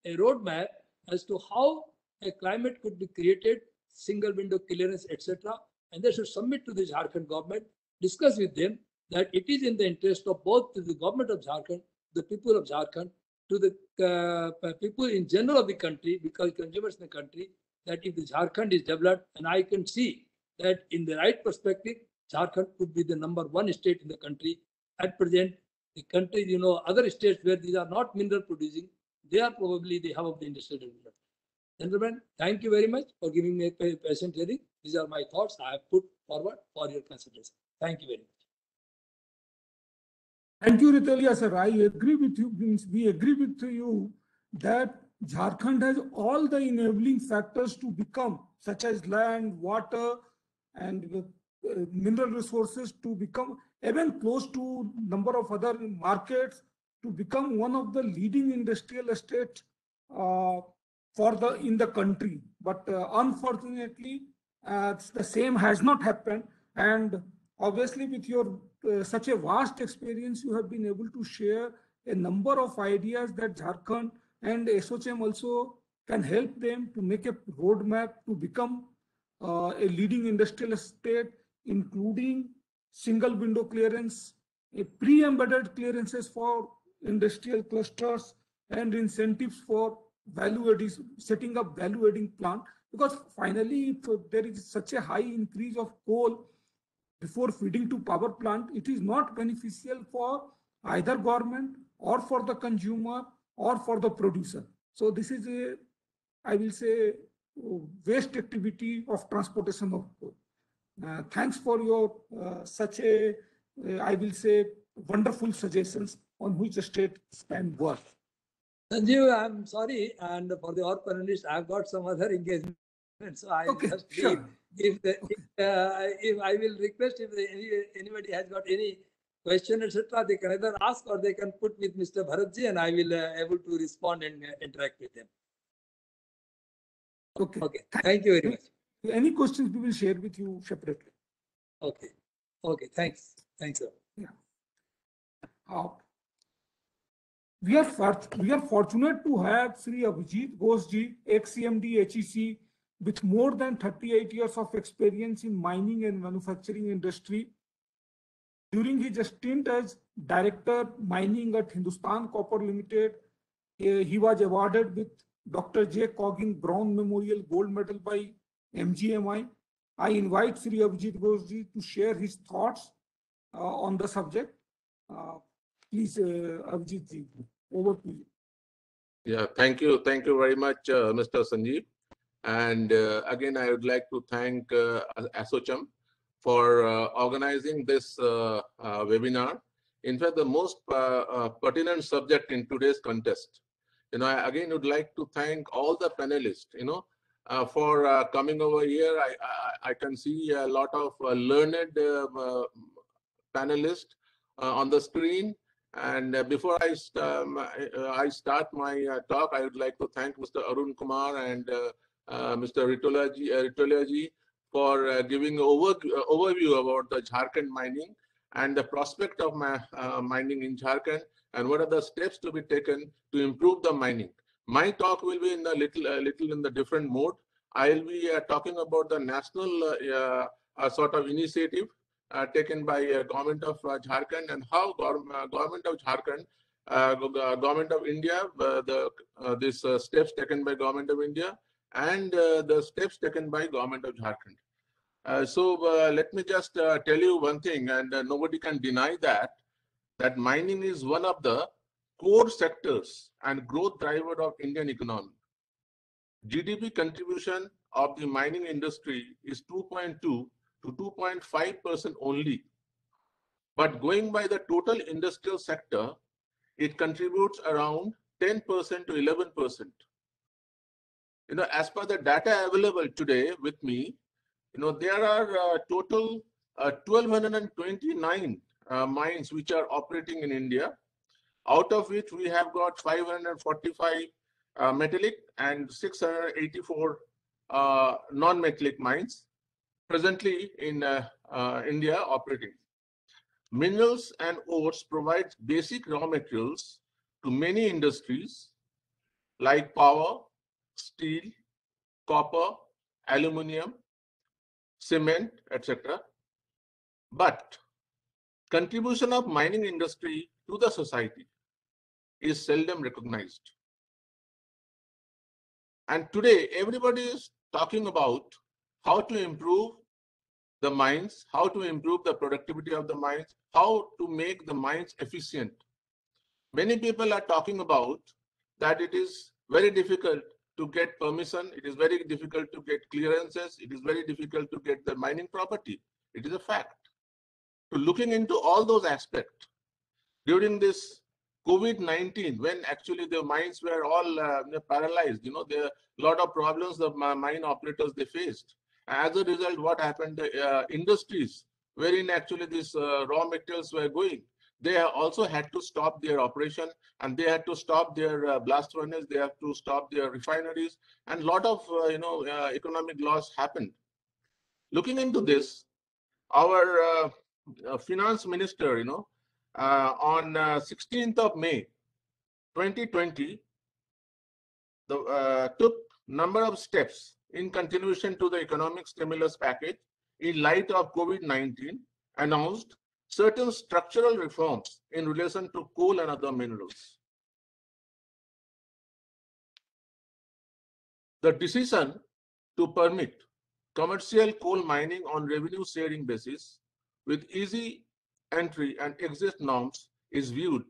a roadmap as to how a climate could be created, single window clearance, etc. And they should submit to the Jharkhand government, discuss with them that it is in the interest of both the government of Jharkhand, the people of Jharkhand, to the people in general of the country, because consumers in the country, that if the Jharkhand is developed, and I can see that in the right perspective, Jharkhand could be the #1 state in the country. At present, the country, you know, other states where these are not mineral producing, they are probably the hub of the industrial development. Gentlemen, thank you very much for giving me a patient hearing. These are my thoughts I have put forward for your consideration. Thank you very much. Thank you, Ritelia sir. I agree with you. Means we agree with you that Jharkhand has all the enabling factors to become, such as land, water, and mineral resources, to become even close to number of other markets, to become one of the leading industrial estates in the country. But unfortunately, the same has not happened. And obviously, with your such a vast experience, you have been able to share a number of ideas that Jharkhand and ASSOCHAM also can help them to make a roadmap to become a leading industrial estate, including single window clearance, a pre-embedded clearances for industrial clusters, and incentives for value addition, setting up value adding plant. Because finally, if there is such a high increase of coal before feeding to power plant, it is not beneficial for either government or for the consumer or for the producer. So this is a, I will say, waste activity of transportation of coal. Thanks for your such a, I will say, wonderful suggestions on which the state can work. Sanjeev, I'm sorry, and for the other panelists, I've got some other engagement, so I'll just leave. If I will request if anybody has got any question, etc., they can either ask or they can put with Mr. Bharatji, and I will able to respond and interact with them. Okay. Okay. Thank you very much. Any questions we will share with you separately. Okay. Okay. Thanks. Thanks, sir. Yeah. We are fortunate to have Sri Abhijit Ghoshji, ex-CMD HEC, with more than 38 years of experience in mining and manufacturing industry. During his stint as Director Mining at Hindustan Copper Limited, he was awarded with Dr. J. Coggin Brown Memorial Gold Medal by MGMI. I invite Sri Abhijit Ghoshji to share his thoughts on the subject. Please, Abhijit ji, over to you. Yeah, thank you. Thank you very much, Mr. Sanjeev. And again, I would like to thank ASSOCHAM for organizing this webinar. In fact, the most pertinent subject in today's contest. I again would like to thank all the panelists, for coming over here. I can see a lot of learned panelists on the screen. And before I start my talk, I would like to thank Mr. Arun Kumar and Mr. Ritolia ji for giving an overview about the Jharkhand mining and the prospect of mining in Jharkhand and what are the steps to be taken to improve the mining. My talk will be in a little in the different mode. I'll be talking about the national sort of initiative taken by government of Jharkhand and how government of Jharkhand, government of India, these steps taken by government of India and the steps taken by government of Jharkhand. So let me just tell you one thing, and nobody can deny that mining is one of the core sectors and growth driver of Indian economy. GDP contribution of the mining industry is 2.2 to 2.5% only. But going by the total industrial sector, it contributes around 10% to 11%. As per the data available today with me, there are total 1,229 mines which are operating in India, out of which we have got 545 metallic and 684 non-metallic mines presently in India operating. Minerals and ores provide basic raw materials to many industries like power, steel, copper, aluminium, cement, etc. But contribution of mining industry to the society is seldom recognized. And today, everybody is talking about how to improve the mines, how to improve the productivity of the mines, how to make the mines efficient. Many people are talking about that it is very difficult to get permission, it is very difficult to get clearances, it is very difficult to get the mining property. It is a fact. So looking into all those aspects, during this COVID-19, when actually the mines were all paralyzed, there are a lot of problems the mine operators they faced. As a result, what happened? The industries wherein actually these raw materials were going, they also had to stop their operation, and they had to stop their blast furnace, they have to stop their refineries, and a lot of economic loss happened. Looking into this, our finance minister, on 16th of May 2020, took number of steps in continuation to the economic stimulus package in light of COVID-19, announced certain structural reforms in relation to coal and other minerals. The decision to permit commercial coal mining on revenue sharing basis with easy entry and exit norms is viewed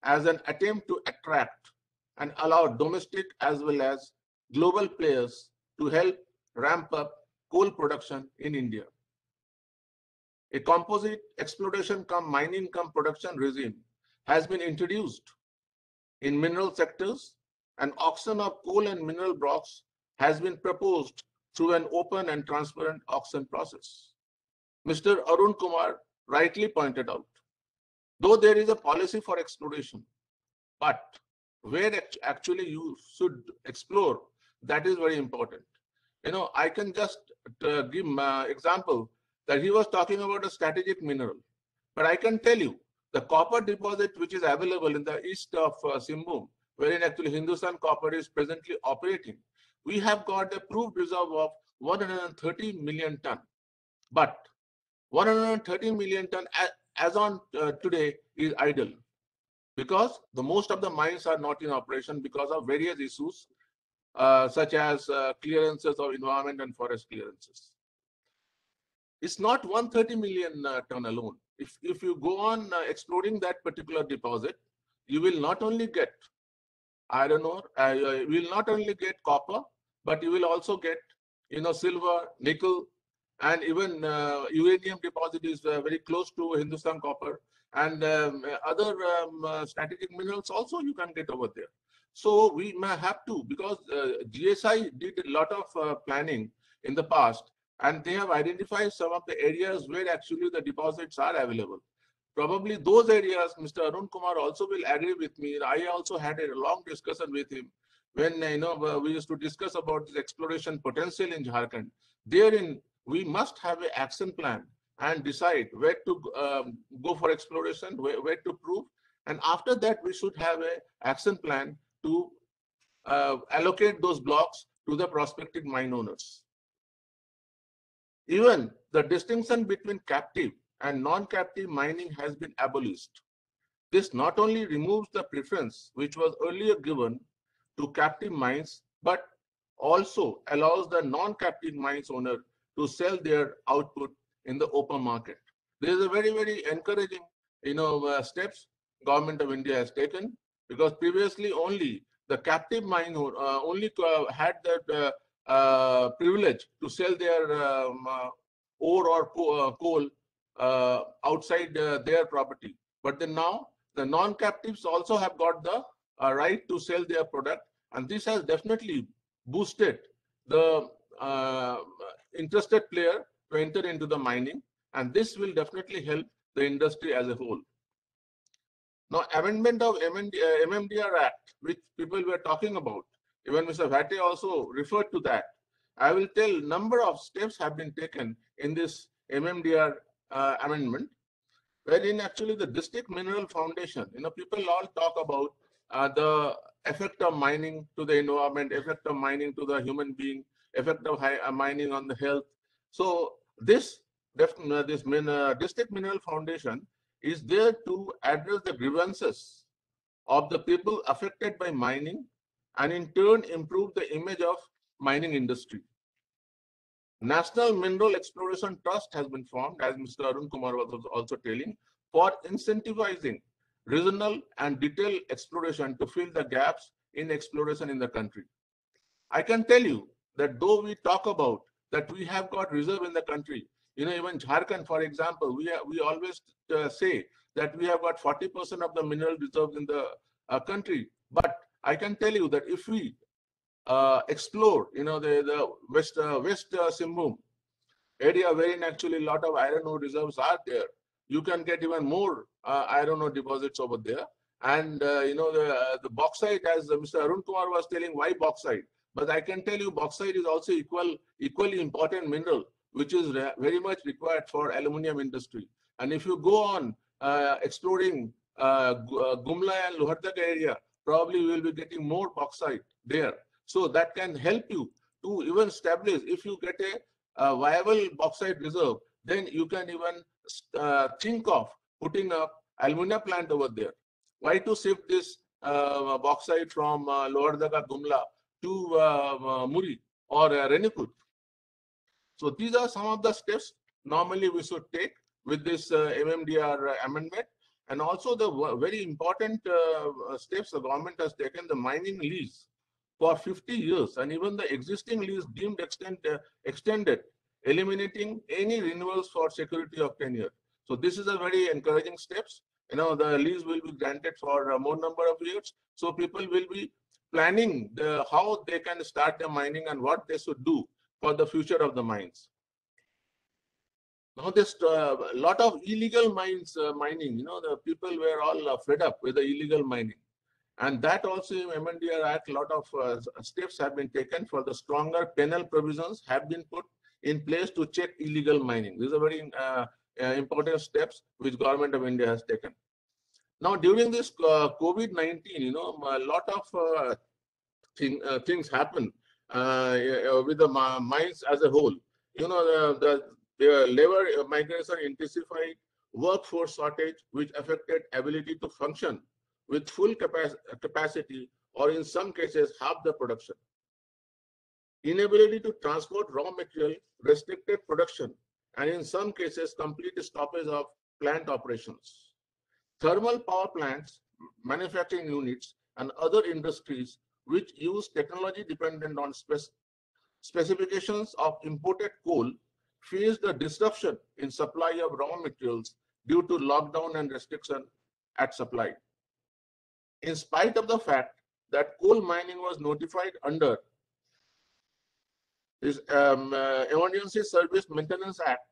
as an attempt to attract and allow domestic as well as global players to help ramp up coal production in India. A composite exploration cum mining cum production regime has been introduced in mineral sectors, and auction of coal and mineral blocks has been proposed through an open and transparent auction process. Mr. Arun Kumar rightly pointed out, though there is a policy for exploration, but where actually you should explore, that is very important. I can just give example that he was talking about a strategic mineral, but I can tell you the copper deposit which is available in the east of Simbhum, wherein actually Hindustan Copper is presently operating, we have got a proved reserve of 130 million ton, but 130 million ton as on today is idle, because the most of the mines are not in operation because of various issues such as clearances of environment and forest clearances. It's not 130 million ton alone. If you go on exploring that particular deposit, you will not only get iron ore, you will not only get copper, but you will also get silver, nickel, and even uranium deposit is very close to Hindustan Copper, and other strategic minerals also you can get over there. So we may have to, because GSI did a lot of planning in the past, and they have identified some of the areas where actually the deposits are available. Probably those areas, Mr. Arun Kumar also will agree with me. I also had a long discussion with him when we used to discuss about this exploration potential in Jharkhand. Therein, we must have an action plan and decide where to go for exploration, where to prove, and after that we should have an action plan to allocate those blocks to the prospective mine owners. Even the distinction between captive and non-captive mining has been abolished. This not only removes the preference which was earlier given to captive mines, but also allows the non-captive mines owner to sell their output in the open market. This is a very, very encouraging, steps Government of India has taken, because previously only the captive mine only had that privilege to sell their ore or coal outside their property. But then now the non-captives also have got the right to sell their product, and this has definitely boosted the interested player to enter into the mining, and this will definitely help the industry as a whole. Now, amendment of MMDR Act, which people were talking about, even Mr. Bhatia also referred to that. I will tell number of steps have been taken in this MMDR amendment, wherein actually the District Mineral Foundation, people all talk about the effect of mining to the environment, effect of mining to the human being, effect of mining on the health. So this District Mineral Foundation is there to address the grievances of the people affected by mining, and in turn improve the image of mining industry. National Mineral Exploration Trust has been formed, as Mr. Arun Kumar was also telling, for incentivizing regional and detailed exploration to fill the gaps in exploration in the country. I can tell you that though we talk about that we have got reserve in the country, even Jharkhand, for example, we always say that we have got 40% of the mineral reserves in the country. But I can tell you that if we explore, the West Simbhum area, wherein actually a lot of iron ore reserves are there, you can get even more iron ore deposits over there. And the bauxite, as Mr. Arun Kumar was telling, why bauxite? But I can tell you, bauxite is also equally important mineral, which is very much required for aluminium industry. And if you go on exploring Gumla and Lohardak area, probably you will be getting more bauxite there. So that can help you to even establish, if you get a viable bauxite reserve, then you can even think of putting up alumina plant over there. Why to shift this bauxite from Lohardaga, Gumla to Muri or Renikut? So these are some of the steps normally we should take with this MMDR amendment. And also the very important steps the government has taken, the mining lease for 50 years, and even the existing lease deemed extended, eliminating any renewals for security of 10 years. So this is a very encouraging steps. The lease will be granted for a more number of years. So people will be planning how they can start their mining and what they should do for the future of the mines. Now there's a lot of illegal mines mining. The people were all fed up with the illegal mining. And that also in MMDR Act, a lot of steps have been taken for the stronger penal provisions have been put in place to check illegal mining. These are very important steps which Government of India has taken. Now during this COVID-19, a lot of things happen with the mines as a whole. The labor migration intensified, workforce shortage, which affected ability to function with full capacity, or in some cases half the production. Inability to transport raw material, restricted production, and in some cases complete stoppage of plant operations. Thermal power plants, manufacturing units, and other industries which use technology dependent on specifications of imported coal faced a disruption in supply of raw materials due to lockdown and restriction at supply. In spite of the fact that coal mining was notified under this Emergency Service Maintenance Act,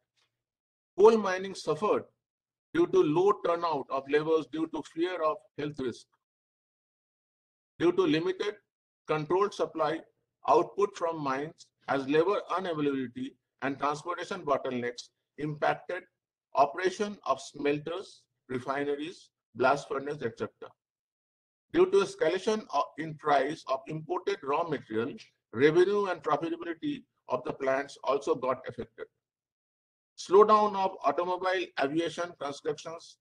coal mining suffered due to low turnout of laborers due to fear of health risk. Due to limited controlled supply, output from mines as labor unavailability and transportation bottlenecks impacted operation of smelters, refineries, blast furnaces, etc. Due to escalation in price of imported raw material, revenue and profitability of the plants also got affected. Slowdown of automobile, aviation, constructions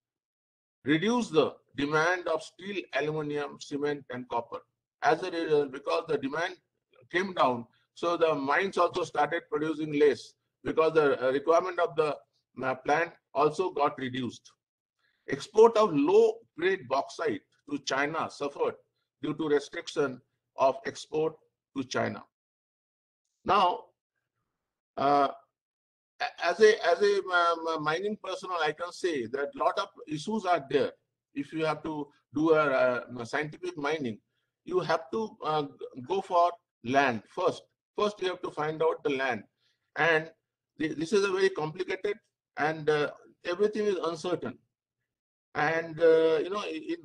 reduced the demand of steel, aluminum, cement, and copper. As a result, because the demand came down, so the mines also started producing less because the requirement of the plant also got reduced. Export of low-grade bauxite to China suffered due to restriction of export to China. Now, as a mining personnel, I can say that a lot of issues are there. If you have to do a scientific mining, you have to go for land first. First, you have to find out the land, and this is a very complicated, and everything is uncertain. And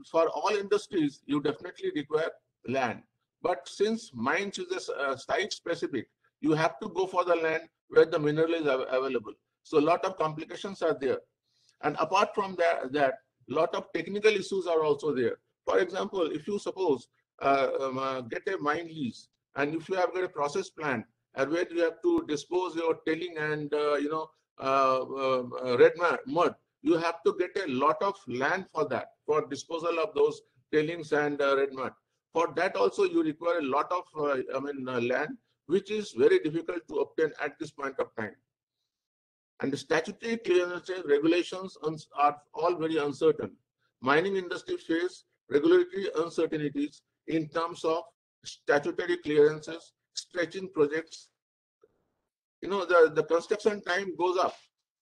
for all industries, you definitely require land. But since mines is a site specific, you have to go for the land where the mineral is available. So a lot of complications are there. And apart from that, a lot of technical issues are also there. For example, if you suppose get a mine lease, and if you have got a process plant, and where you have to dispose your tailing and red mud, you have to get a lot of land for that, for disposal of those tailings and red mud. For that also you require a lot of land, which is very difficult to obtain at this point of time. And the statutory clearances, regulations are all very uncertain. Mining industry face regulatory uncertainties in terms of statutory clearances, stretching projects. The construction time goes up.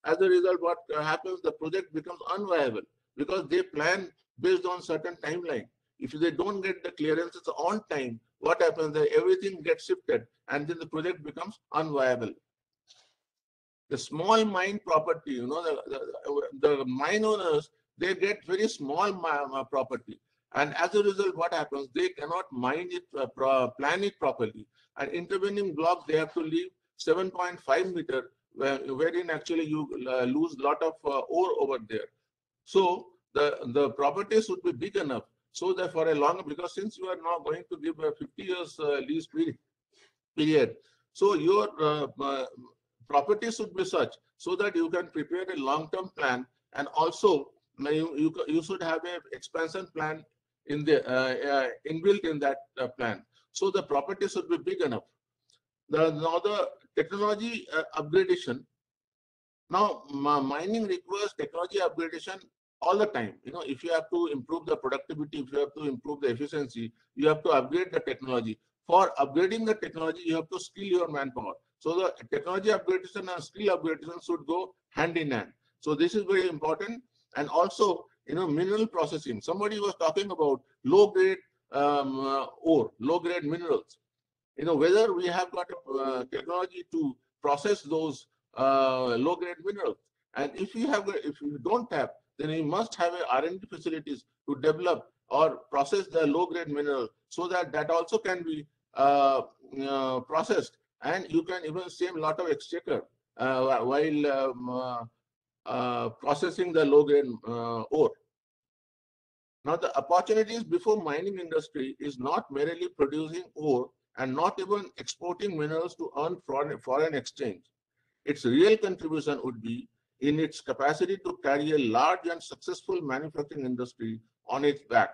As a result, what happens, the project becomes unviable because they plan based on certain timeline. If they don't get the clearances on time, what happens? That everything gets shifted, and then the project becomes unviable. The small mine property, you know, the mine owners, they get very small property. And as a result, what happens? They cannot mine it, plan it properly. And intervening block, they have to leave 7.5 meter, wherein actually you lose a lot of ore over there. So the properties would be big enough so that for a long, because since you are now going to give a 50 years lease period, so your property should be such so that you can prepare a long-term plan, and also you should have an expansion plan in the inbuilt in that plan. So the property should be big enough. Now the technology upgradation. Now mining requires technology upgradation all the time. You know, if you have to improve the productivity, if you have to improve the efficiency, you have to upgrade the technology. For upgrading the technology, you have to skill your manpower. So the technology upgradation and skill upgradation should go hand in hand. So this is very important. And also, you know, mineral processing. Somebody was talking about low-grade ore, low-grade minerals. You know, whether we have got a technology to process those low-grade minerals. And if you don't have, then you must have a R&D facilities to develop or process the low-grade mineral, so that that also can be processed, and you can even save a lot of exchequer while processing the low-grade ore. Now, the opportunities before mining industry is not merely producing ore and not even exporting minerals to earn foreign exchange. Its real contribution would be in its capacity to carry a large and successful manufacturing industry on its back.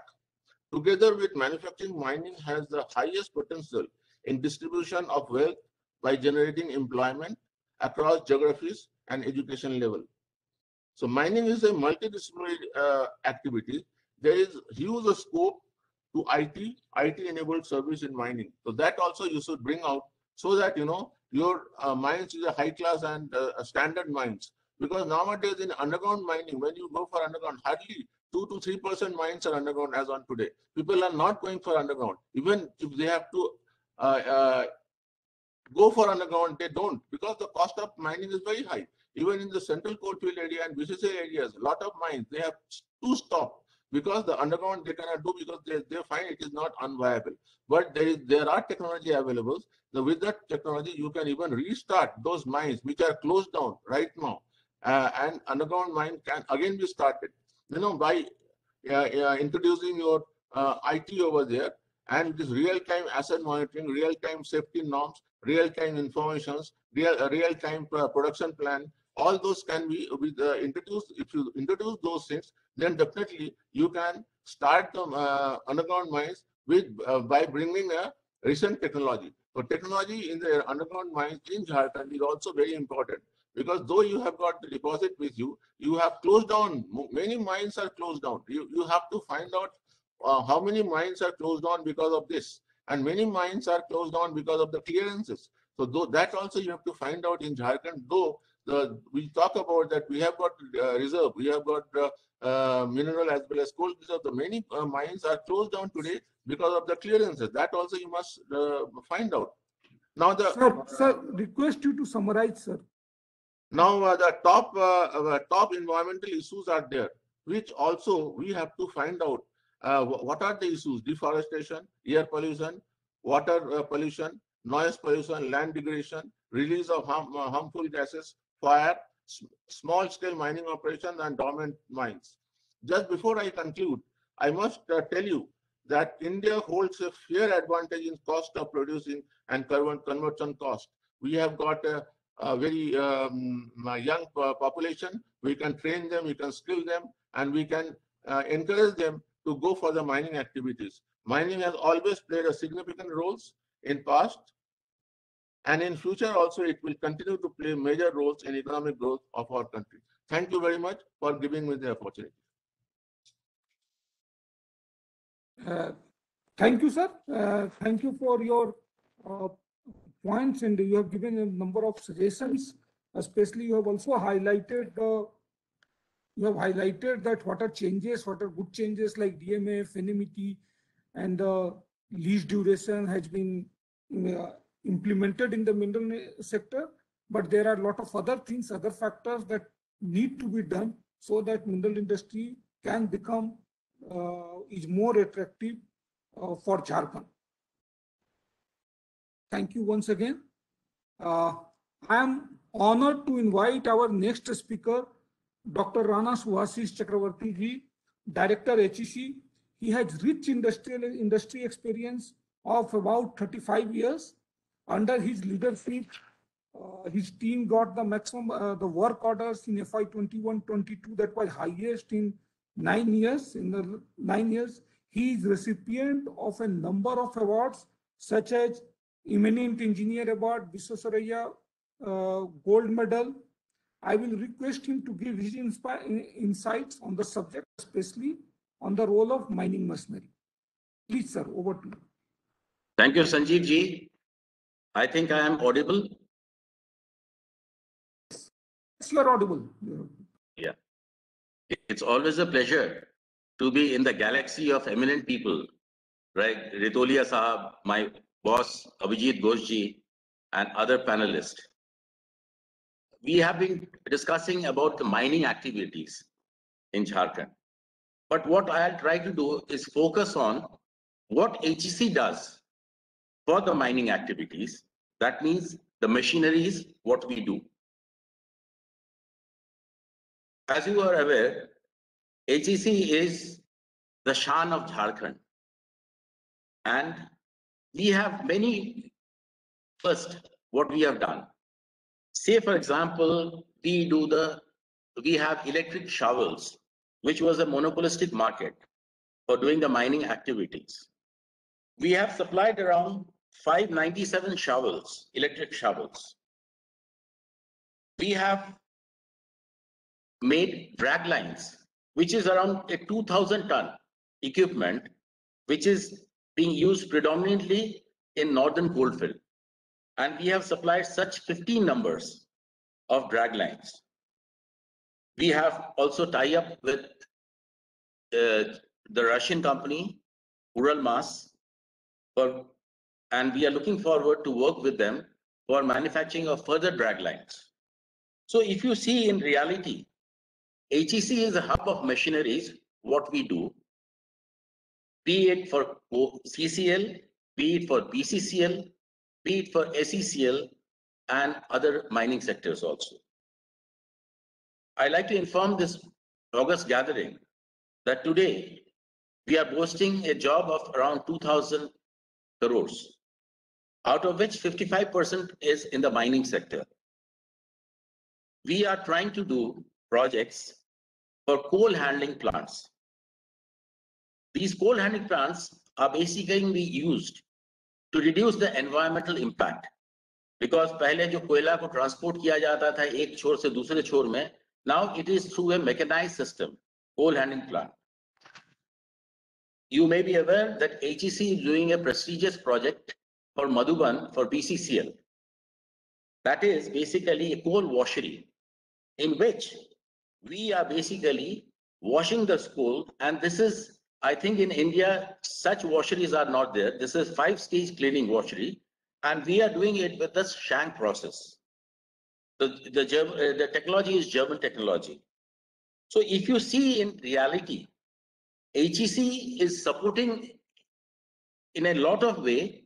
Together with manufacturing, mining has the highest potential in distribution of wealth by generating employment across geographies and education level. So mining is a multidisciplinary activity. There is huge scope to IT-enabled service in mining. So that also you should bring out, so that, you know, your mines is a high class and standard mines. Because nowadays in underground mining, when you go for underground, hardly 2 to 3% mines are underground as on today. People are not going for underground. Even if they have to go for underground, they don't, because the cost of mining is very high. Even in the central coalfield area and BCCL areas, a lot of mines, they have to stop, because the underground they cannot do, because they find it is not unviable. But there are technology available. So with that technology, you can even restart those mines which are closed down right now, and underground mine can again be started. You know, by introducing your IT over there, and this real-time asset monitoring, real-time safety norms, real-time informations, real-time production plan. All those can be introduced. If you introduce those things, then definitely you can start the underground mines with by bringing a recent technology. So technology in the underground mines in Jharkhand is also very important, because though you have got the deposit with you, you have closed down. Many mines are closed down. You have to find out how many mines are closed down because of this, and many mines are closed down because of the clearances. So that also you have to find out in Jharkhand. Though we talk about that we have got reserve, we have got mineral as well as coal reserve. The many mines are closed down today because of the clearances. That also you must find out. Now Sir, request you to summarize, sir. Now the top environmental issues are there, which also we have to find out. What are the issues? Deforestation, air pollution, water pollution, noise pollution, land degradation, release of harmful gases, fire, small-scale mining operations, and dormant mines. Just before I conclude, I must tell you that India holds a fair advantage in cost of producing and conversion cost. We have got a very young population. We can train them, we can skill them, and we can encourage them to go for the mining activities. Mining has always played a significant roles in past, and in future also it will continue to play major roles in economic growth of our country. Thank you very much for giving me the opportunity. Thank you, sir. Thank you for your points, and you have given a number of suggestions. Especially, you have also highlighted the you have highlighted that what are changes, what are good changes like DMF, NMET, and the lease duration has been implemented in the mineral sector. But there are a lot of other things, other factors that need to be done so that mineral industry can become is more attractive for Jharkhand. Thank you once again. I am honored to invite our next speaker, Dr. Rana Subhasis Chakravarti ji, Director HEC. He has rich industry experience of about 35 years. Under his leadership, his team got the maximum the work orders in FY 21-22 that was highest in 9 years. In the 9 years, he is recipient of a number of awards such as Eminent Engineer Award, Visvesvaraya Gold Medal. I will request him to give his insights on the subject, especially on the role of mining machinery. Please, sir, over to you. Thank you, Sanjeev ji. I think I am audible. Yes, you are audible. Yeah. It's always a pleasure to be in the galaxy of eminent people, right? Ritolia Sahab, my boss, Abhijit Ghosh ji, and other panelists. We have been discussing about the mining activities in Jharkhand. But what I'll try to do is focus on what HEC does for the mining activities. That means the machineries, what we do. As you are aware, HEC is the Shan of Jharkhand. And we have many, first, what we have done. Say, for example, we have electric shovels, which was a monopolistic market for doing the mining activities. We have supplied around 597 shovels, electric shovels. We have made drag lines, which is around a 2,000 ton equipment, which is being used predominantly in northern coalfield. And we have supplied such 15 numbers of drag lines. We have also tied up with the Russian company, Uralmas, and we are looking forward to work with them for manufacturing of further drag lines. So if you see in reality, HEC is a hub of machineries, what we do, be it for CCL, be it for BCCL, be it for SECL, and other mining sectors also. I'd like to inform this August gathering that today we are boasting a job of around 2,000 crores, out of which 55% is in the mining sector. We are trying to do projects for coal handling plants. These coal handling plants are basically used to reduce the environmental impact. Because पहले जो कोयला को transport किया जाता था एक छोर से दूसरे छोर में, now it is through a mechanized system, coal handling plant. You may be aware that HEC is doing a prestigious project for Madhuban for BCCL. That is basically a coal washery in which we are basically washing the coal, and this is, I think in India, such washeries are not there. This is 5-stage cleaning washery, and we are doing it with the Shank process. The technology is German technology. So if you see in reality, HEC is supporting in a lot of way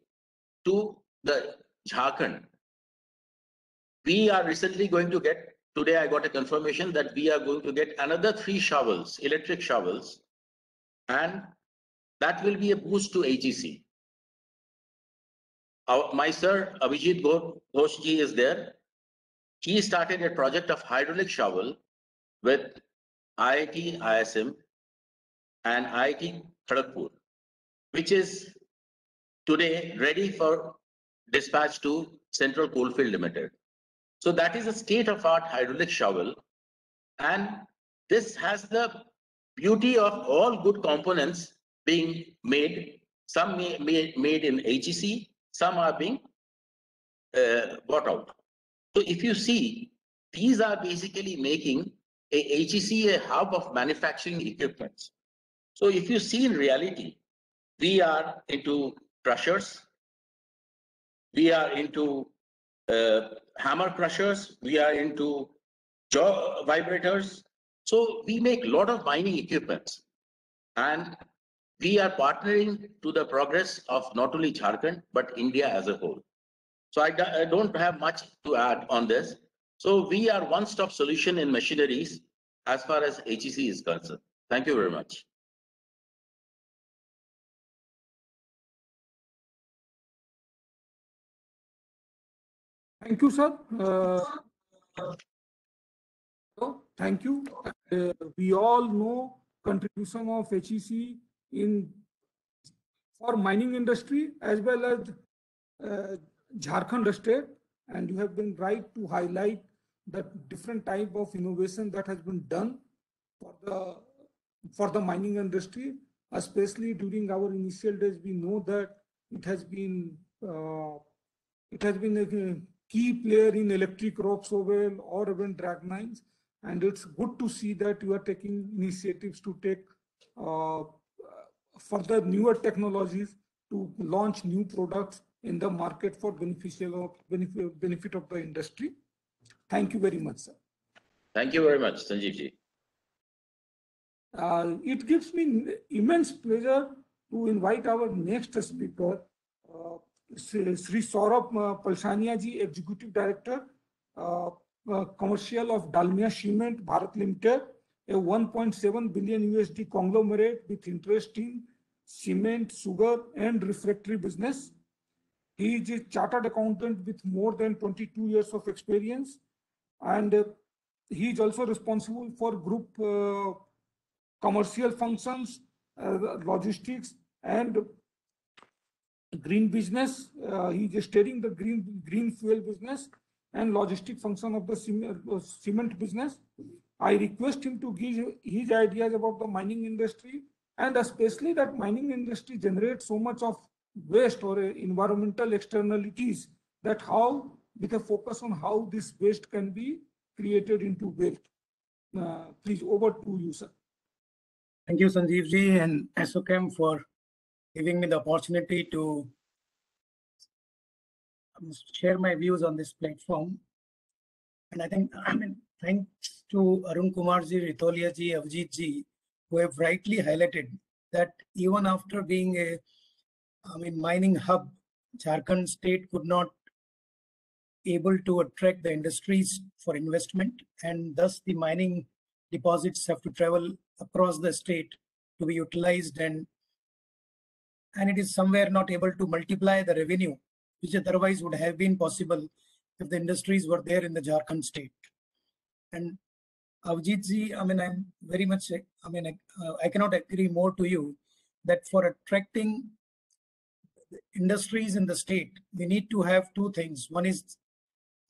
to the Jharkhand. We are recently going to get, today I got a confirmation that we are going to get another 3 shovels, electric shovels, and that will be a boost to HEC. My sir, Abhijit Ghosh ji is there. He started a project of hydraulic shovel with IIT ISM and IIT Kharagpur, which is today ready for dispatch to Central Coalfield Limited. So that is a state-of-art hydraulic shovel, and this has the beauty of all good components being made. Some made in HEC, some are being bought out. So if you see, these are basically making HEC a hub of manufacturing equipment. So if you see in reality, we are into crushers, we are into hammer crushers, we are into jaw vibrators. So we make a lot of mining equipment, and we are partnering to the progress of not only Jharkhand, but India as a whole. So I don't have much to add on this. So we are one-stop solution in machineries as far as HEC is concerned. Thank you very much. Thank you, sir. Thank you. We all know contribution of HEC in for mining industry as well as Jharkhand state, and you have been right to highlight the different type of innovation that has been done for the mining industry, especially during our initial days. We know that it has been a key player in electric rock shovel or even drag mines, and it's good to see that you are taking initiatives to take further newer technologies to launch new products in the market for benefit of the industry. Thank you very much, sir. Thank you very much, Sanjeev ji. It gives me immense pleasure to invite our next speaker, Sri Saurabh Palsania ji, Executive Director, Commercial of Dalmia Cement Bharat Limited, a 1.7 billion USD conglomerate with interest in cement, sugar, and refractory business. He is a chartered accountant with more than 22 years of experience, and he is also responsible for group commercial functions, logistics, and green business. He is steering the green fuel business and logistic function of the cement business. I request him to give his ideas about the mining industry, and especially that mining industry generates so much of waste or environmental externalities, that how, with a focus on how this waste can be created into wealth. Please, over to you, sir. Thank you, Sanjeev ji and ASSOCHAM for giving me the opportunity to share my views on this platform. And I think, thanks to Arun Kumar ji, Ritolia ji, Avijit ji, who have rightly highlighted that even after being a mining hub, Jharkhand state could not able to attract the industries for investment, and thus the mining deposits have to travel across the state to be utilized, and it is somewhere not able to multiply the revenue, which otherwise would have been possible if the industries were there in the Jharkhand state. And Avijit ji, I'm very much, I cannot agree more to you that for attracting industries in the state, we need to have two things. One is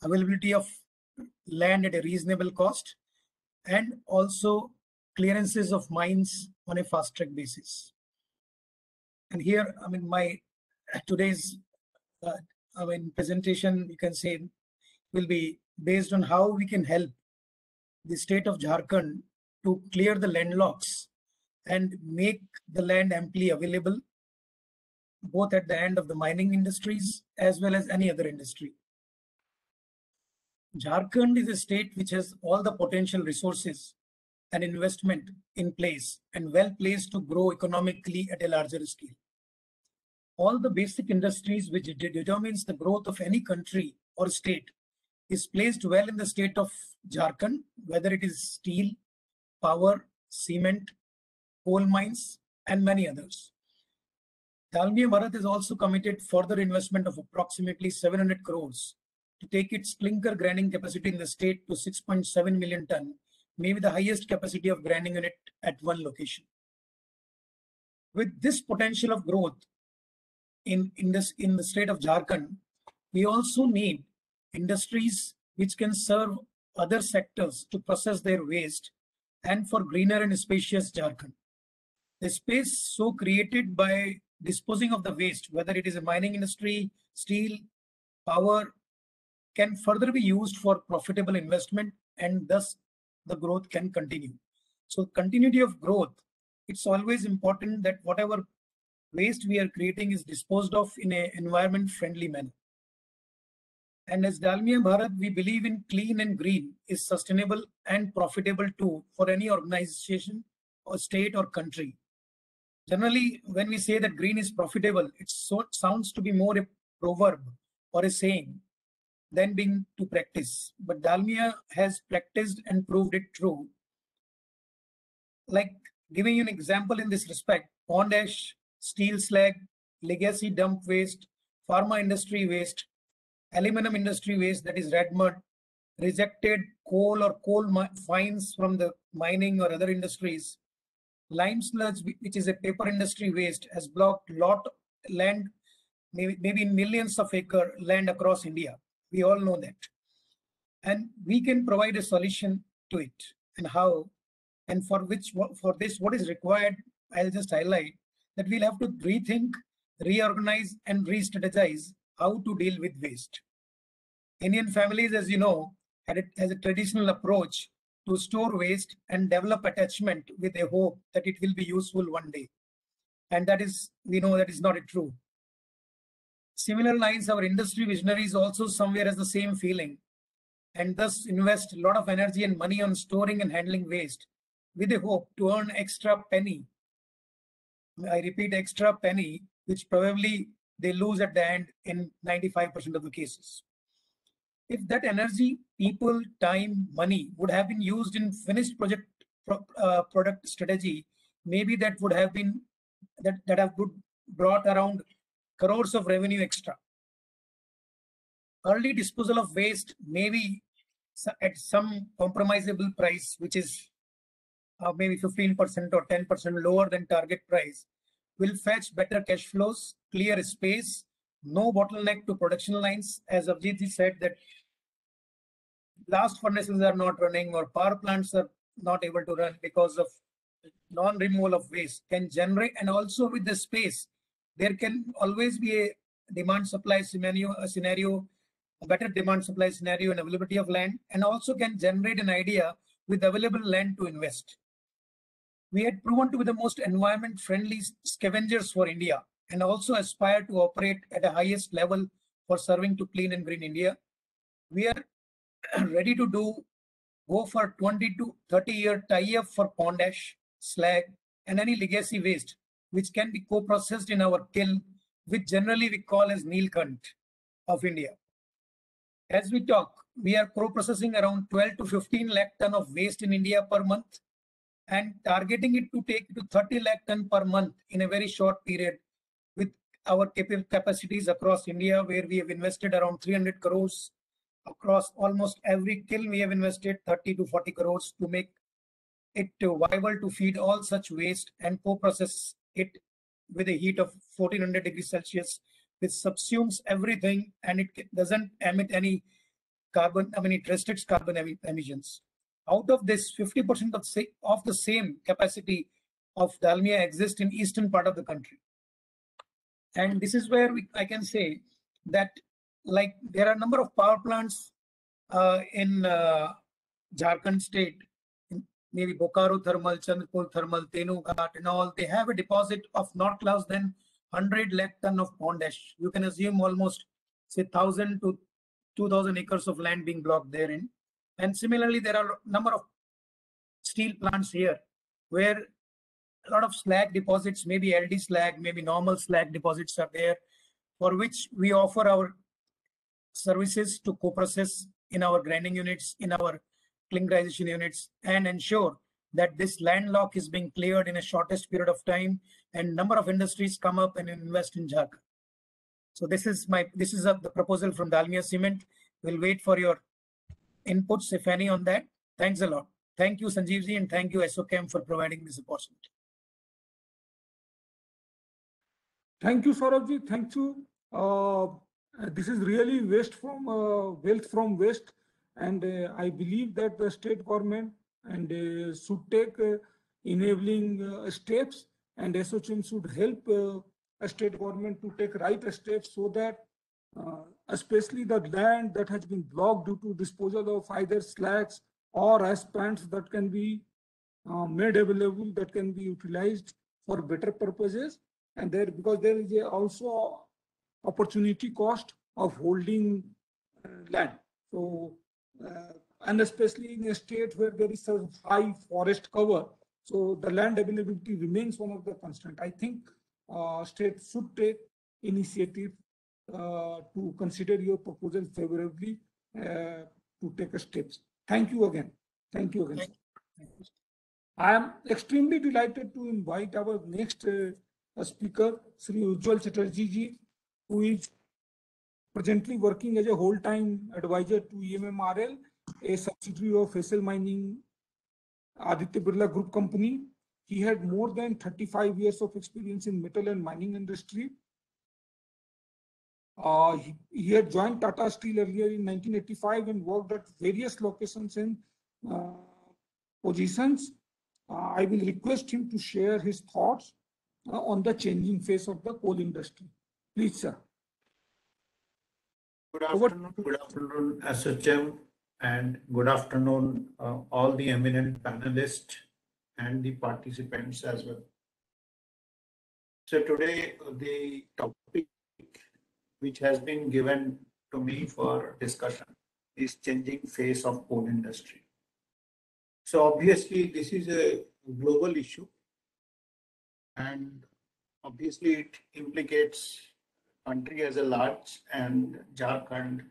availability of land at a reasonable cost, and also clearances of mines on a fast track basis. And here, my today's presentation, you can say, will be based on how we can help the state of Jharkhand to clear the landlocks and make the land amply available, both at the end of the mining industries as well as any other industry. Jharkhand is a state which has all the potential resources and investment in place and well placed to grow economically at a larger scale. All the basic industries which determines the growth of any country or state is placed well in the state of Jharkhand, whether it is steel, power, cement, coal mines, and many others. Dalmia Bharat is also committed further investment of approximately 700 crores to take its clinker grinding capacity in the state to 6.7 million ton, maybe the highest capacity of grinding unit at one location. With this potential of growth in the state of Jharkhand, we also need industries which can serve other sectors to process their waste and for greener and spacious Jharkhand. The space so created by disposing of the waste, whether it is a mining industry, steel, power, can further be used for profitable investment and thus the growth can continue. So continuity of growth, it's always important that whatever waste we are creating is disposed of in an environment friendly manner. And as Dalmia Bharat, we believe in clean and green is sustainable and profitable too for any organization or state or country. Generally, when we say that green is profitable, it sounds to be more a proverb or a saying than being to practice. But Dalmia has practiced and proved it true. Like giving you an example in this respect, pond ash, steel slag, legacy dump waste, pharma industry waste, aluminum industry waste, that is red mud, rejected coal or coal fines from the mining or other industries, lime sludge, which is a paper industry waste, has blocked lot land, maybe millions of acre land across India. We all know that. And we can provide a solution to it. And how, and for this, what is required, I'll just highlight that we'll have to rethink, reorganize, and re-strategize how to deal with waste. Indian families, as you know, has a traditional approach to store waste and develop attachment with a hope that it will be useful one day. And that is, we know that is not true. Similar lines, our industry visionaries also somewhere has the same feeling, and thus invest a lot of energy and money on storing and handling waste with a hope to earn extra penny. I repeat, extra penny, which probably they lose at the end in 95% of the cases. If that energy, people, time, money would have been used in finished product strategy, maybe that would have been that have brought around crores of revenue extra. Early disposal of waste, maybe at some compromisable price, which is maybe 15% or 10% lower than target price, will fetch better cash flows, clear space, no bottleneck to production lines. As Avjit ji said, that blast furnaces are not running or power plants are not able to run because of non-removal of waste can generate, and also with the space, there can always be a demand supply scenario, a better demand supply scenario and availability of land, and also can generate an idea with available land to invest. We had proven to be the most environment friendly scavengers for India and also aspire to operate at the highest level for serving to clean and green India. We are ready to go for 20 to 30-year tie-up for pond ash, slag, and any legacy waste, which can be co-processed in our kiln, which generally we call as Neelkant of India. As we talk, we are co-processing around 12 to 15 lakh ton of waste in India per month and targeting it to take to 30 lakh ton per month in a very short period with our capacities across India, where we have invested around 300 crores across almost every kiln. We have invested 30 to 40 crores to make it viable to feed all such waste and co-process it with a heat of 1400 degrees Celsius, which subsumes everything and it doesn't emit any carbon, it restricts carbon emissions. Out of this, 50% of the same capacity of Dalmia exists in eastern part of the country. And this is where I can say that, like, there are a number of power plants in Jharkhand state, maybe Bokaro Thermal, Chandpur Thermal, Tenughat and all. They have a deposit of not less than 100 lakh ton of pond ash. You can assume almost say 1,000 to 2,000 acres of land being blocked therein. And similarly, there are a number of steel plants here where a lot of slag deposits, maybe LD slag, maybe normal slag deposits are there, for which we offer our services to co-process in our grinding units, in our clinkerization units, and ensure that this landlock is being cleared in a shortest period of time and number of industries come up and invest in Jharkhand. So this is the proposal from Dalmia Cement. We'll wait for your inputs, if any, on that. Thanks a lot. Thank you, Sanjeev ji, and thank you, ASSOCHEM, for providing this opportunity. Thank you, Saurabh ji. Thank you. This is really wealth from waste, and I believe that the state government and should take enabling steps, and ASSOCHEM should help a state government to take right steps so that especially the land that has been blocked due to disposal of either slags or as plants that can be made available, that can be utilized for better purposes. And there, because there is also opportunity cost of holding land. So, and especially in a state where there is a high forest cover, so the land availability remains one of the constraints. I think states should take initiative to consider your proposal favorably to take steps. Thank you again. Thank you again. I am extremely delighted to invite our next speaker, Sri Ujjwal Chatterjee ji, who is presently working as a whole-time advisor to EMMRL, a subsidiary of Essel Mining Aditya Birla Group company. He had more than 35 years of experience in metal and mining industry. He had joined Tata Steel earlier in 1985 and worked at various locations and positions. I will request him to share his thoughts on the changing face of the coal industry. Please, sir. Good afternoon, SHM, and good afternoon, all the eminent panelists and the participants as well. So today, the topic which has been given to me for discussion is changing face of coal industry. So obviously, this is a global issue, and obviously it implicates country as a large, and Jharkhand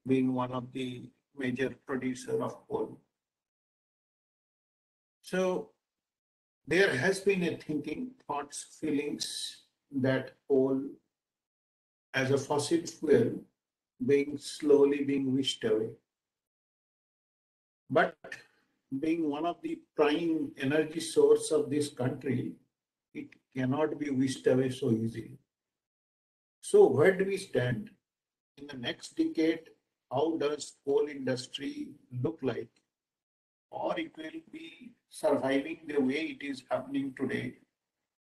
being one of the major producer of coal. So there has been a thinking, thoughts, feelings that coal as a fossil fuel slowly being wished away. But being one of the prime energy source of this country, it cannot be wished away so easily. So where do we stand? In the next decade, how does coal industry look like? Or it will be surviving the way it is happening today,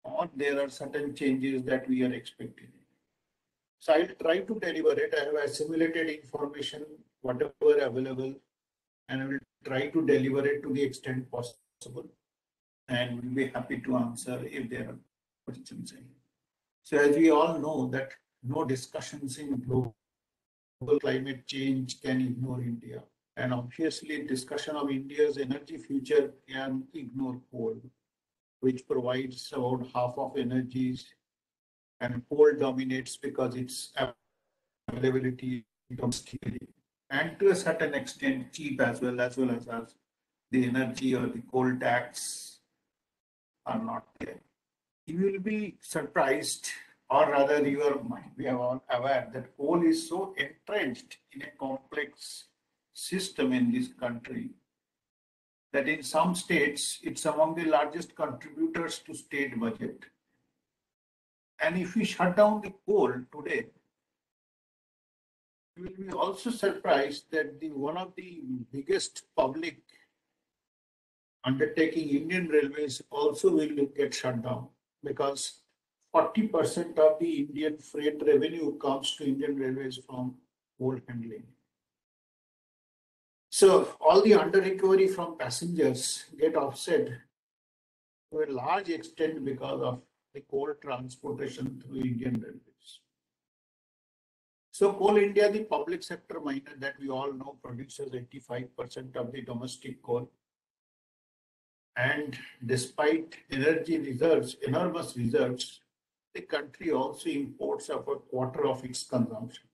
or there are certain changes that we are expecting. So I'll try to deliver it. I have assimilated information, whatever available, and I will try to deliver it to the extent possible. And we'll be happy to answer if there are questions. So as we all know that no discussions in global climate change can ignore India. And obviously discussion of India's energy future can ignore coal, which provides about half of energies, and coal dominates because its availability domestically, and to a certain extent cheap as well as the energy or the coal tax are not there. You will be surprised, or rather might be all aware that coal is so entrenched in a complex system in this country that in some states it's among the largest contributors to state budget. And if we shut down the coal today, you will be also surprised that one of the biggest public undertaking, Indian Railways, also will get shut down, because 40% of the Indian freight revenue comes to Indian Railways from coal handling. So all the under recovery from passengers get offset to a large extent because of the coal transportation through Indian Railways. So Coal India, the public sector miner that we all know, produces 85% of the domestic coal. And despite energy reserves, enormous reserves, the country also imports about a quarter of its consumption.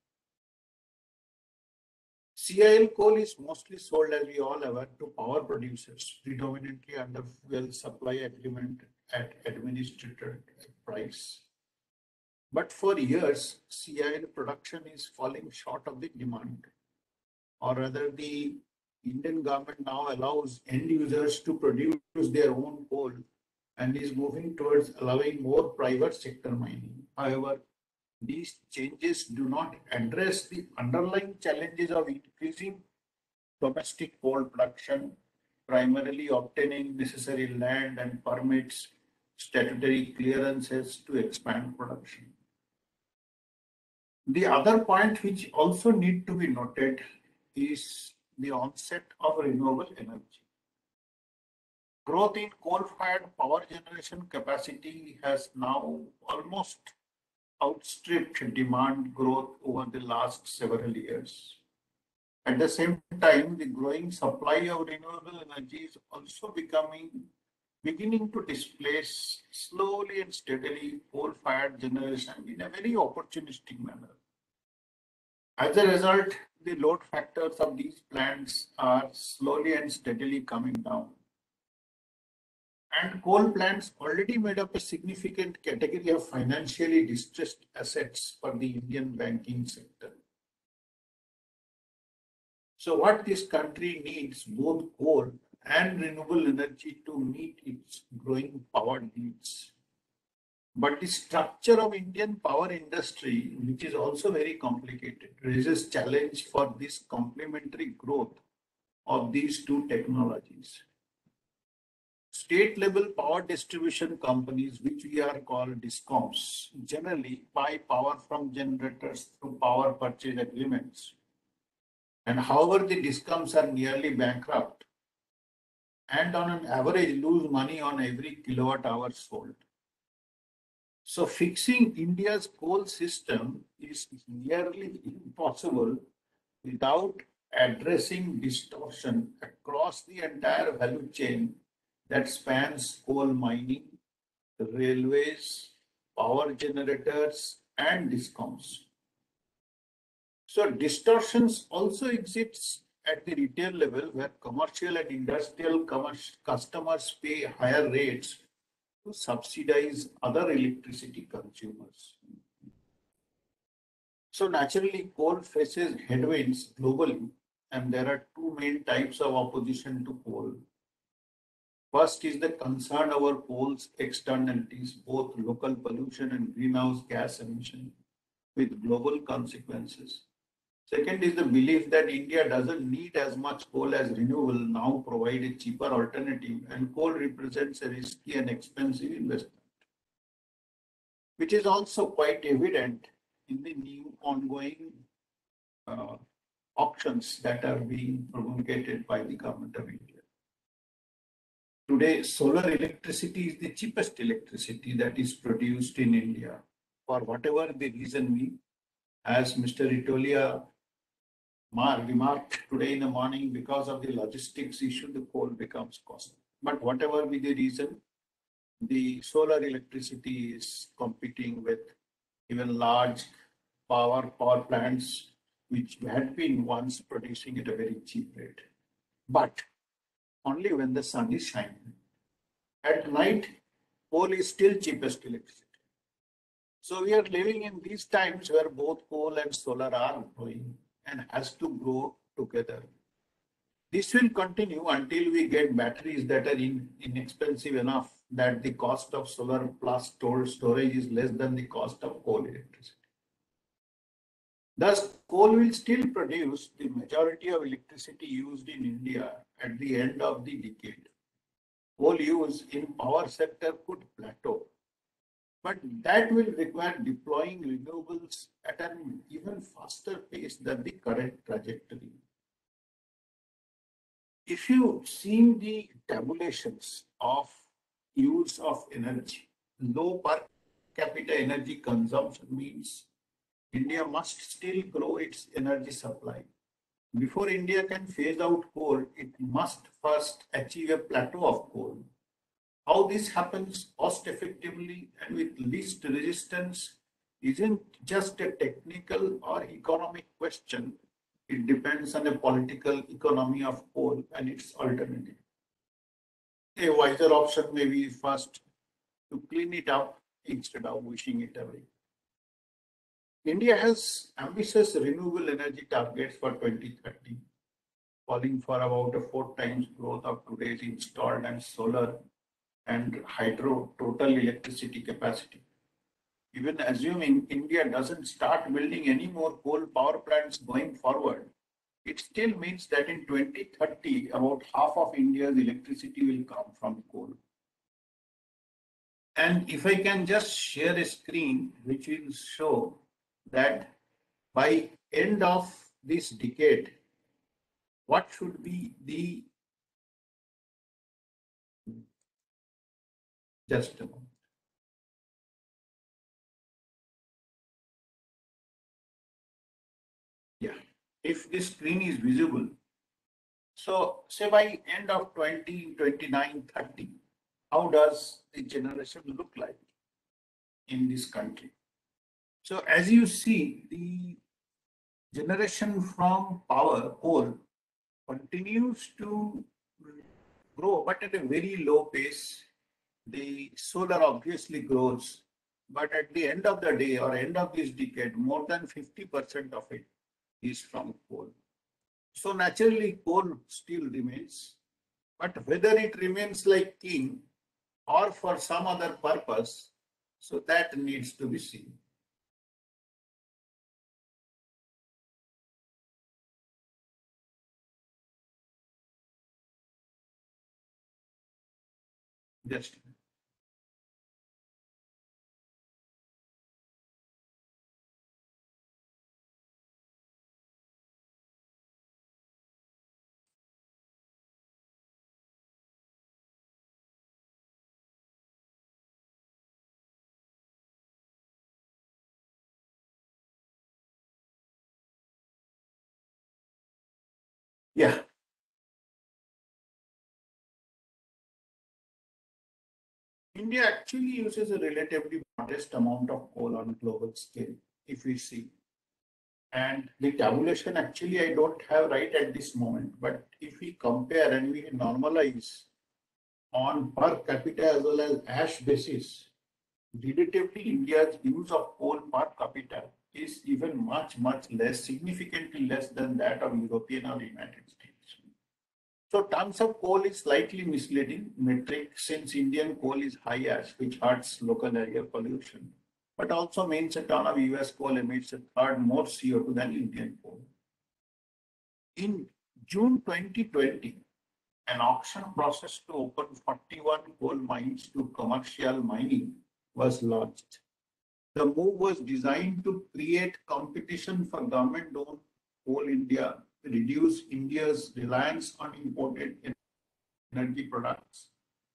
CIL coal is mostly sold, as we all aware, to power producers, predominantly under fuel supply agreement at administered price. But for years, CIL production is falling short of the demand, or rather the Indian government now allows end users to produce their own coal and is moving towards allowing more private sector mining. However, these changes do not address the underlying challenges of increasing domestic coal production, primarily obtaining necessary land and permits, statutory clearances to expand production. The other point which also need to be noted is the onset of renewable energy. Growth in coal-fired power generation capacity has now almost outstripped demand growth over the last several years. At the same time, the growing supply of renewable energy is also beginning to displace slowly and steadily coal-fired generation in a very opportunistic manner. As a result, the load factors of these plants are slowly and steadily coming down. And coal plants already made up a significant category of financially distressed assets for the Indian banking sector. So what this country needs, both coal and renewable energy, to meet its growing power needs. But the structure of Indian power industry, which is also very complicated, raises challenge for this complementary growth of these two technologies. State-level power distribution companies, which we are called DISCOMs, generally buy power from generators through power purchase agreements. And however, the DISCOMs are nearly bankrupt and on an average lose money on every kilowatt hour sold. So fixing India's coal system is nearly impossible without addressing distortion across the entire value chain that spans coal mining, railways, power generators, and DISCOMs. So distortions also exist at the retail level, where commercial and industrial customers pay higher rates to subsidize other electricity consumers. So naturally, coal faces headwinds globally, and there are two main types of opposition to coal. First is the concern over coal's externalities, both local pollution and greenhouse gas emission, with global consequences. Second is the belief that India doesn't need as much coal as renewable now provide a cheaper alternative, and coal represents a risky and expensive investment, which is also quite evident in the new ongoing auctions that are being promulgated by the government of India. Today, solar electricity is the cheapest electricity that is produced in India. For whatever the reason be, as Mr. Ritolia remarked today in the morning, because of the logistics issue, the coal becomes costly. But whatever be the reason, the solar electricity is competing with even large power plants, which had been once producing at a very cheap rate. But only when the sun is shining. At night, coal is still cheapest electricity. So we are living in these times where both coal and solar are growing and has to grow together. This will continue until we get batteries that are inexpensive enough that the cost of solar plus storage is less than the cost of coal electricity. Thus, coal will still produce the majority of electricity used in India at the end of the decade. Coal use in power sector could plateau, but that will require deploying renewables at an even faster pace than the current trajectory. If you've seen the tabulations of use of energy, low per capita energy consumption means India must still grow its energy supply. Before India can phase out coal, it must first achieve a plateau of coal. How this happens cost effectively and with least resistance isn't just a technical or economic question. It depends on a political economy of coal and its alternative. A wiser option may be first to clean it up instead of wishing it away. India has ambitious renewable energy targets for 2030, calling for about a 4 times growth of today's installed and solar and hydro total electricity capacity. Even assuming India doesn't start building any more coal power plants going forward, it still means that in 2030, about half of India's electricity will come from coal. And if I can just share a screen which will show that by end of this decade, what should be the just a moment. Yeah, if this screen is visible, so say by end of 2029, 30, how does the generation look like in this country? So as you see, the generation from power, coal, continues to grow, but at a very low pace. The solar obviously grows, but at the end of the day or end of this decade, more than 50% of it is from coal. So naturally, coal still remains, but whether it remains like king or for some other purpose, so that needs to be seen. Just yeah. India actually uses a relatively modest amount of coal on a global scale, if we see. And the tabulation actually I don't have right at this moment, but if we compare and we normalize on per capita as well as ash basis, relatively India's use of coal per capita is even much less, significantly less than that of European or United States. So tons of coal is slightly misleading metric since Indian coal is high ash, which hurts local area pollution, but also means a ton of US coal emits a third more CO2 than Indian coal. In June 2020, an auction process to open 41 coal mines to commercial mining was launched. The move was designed to create competition for government-owned Coal India, reduce India's reliance on imported energy products,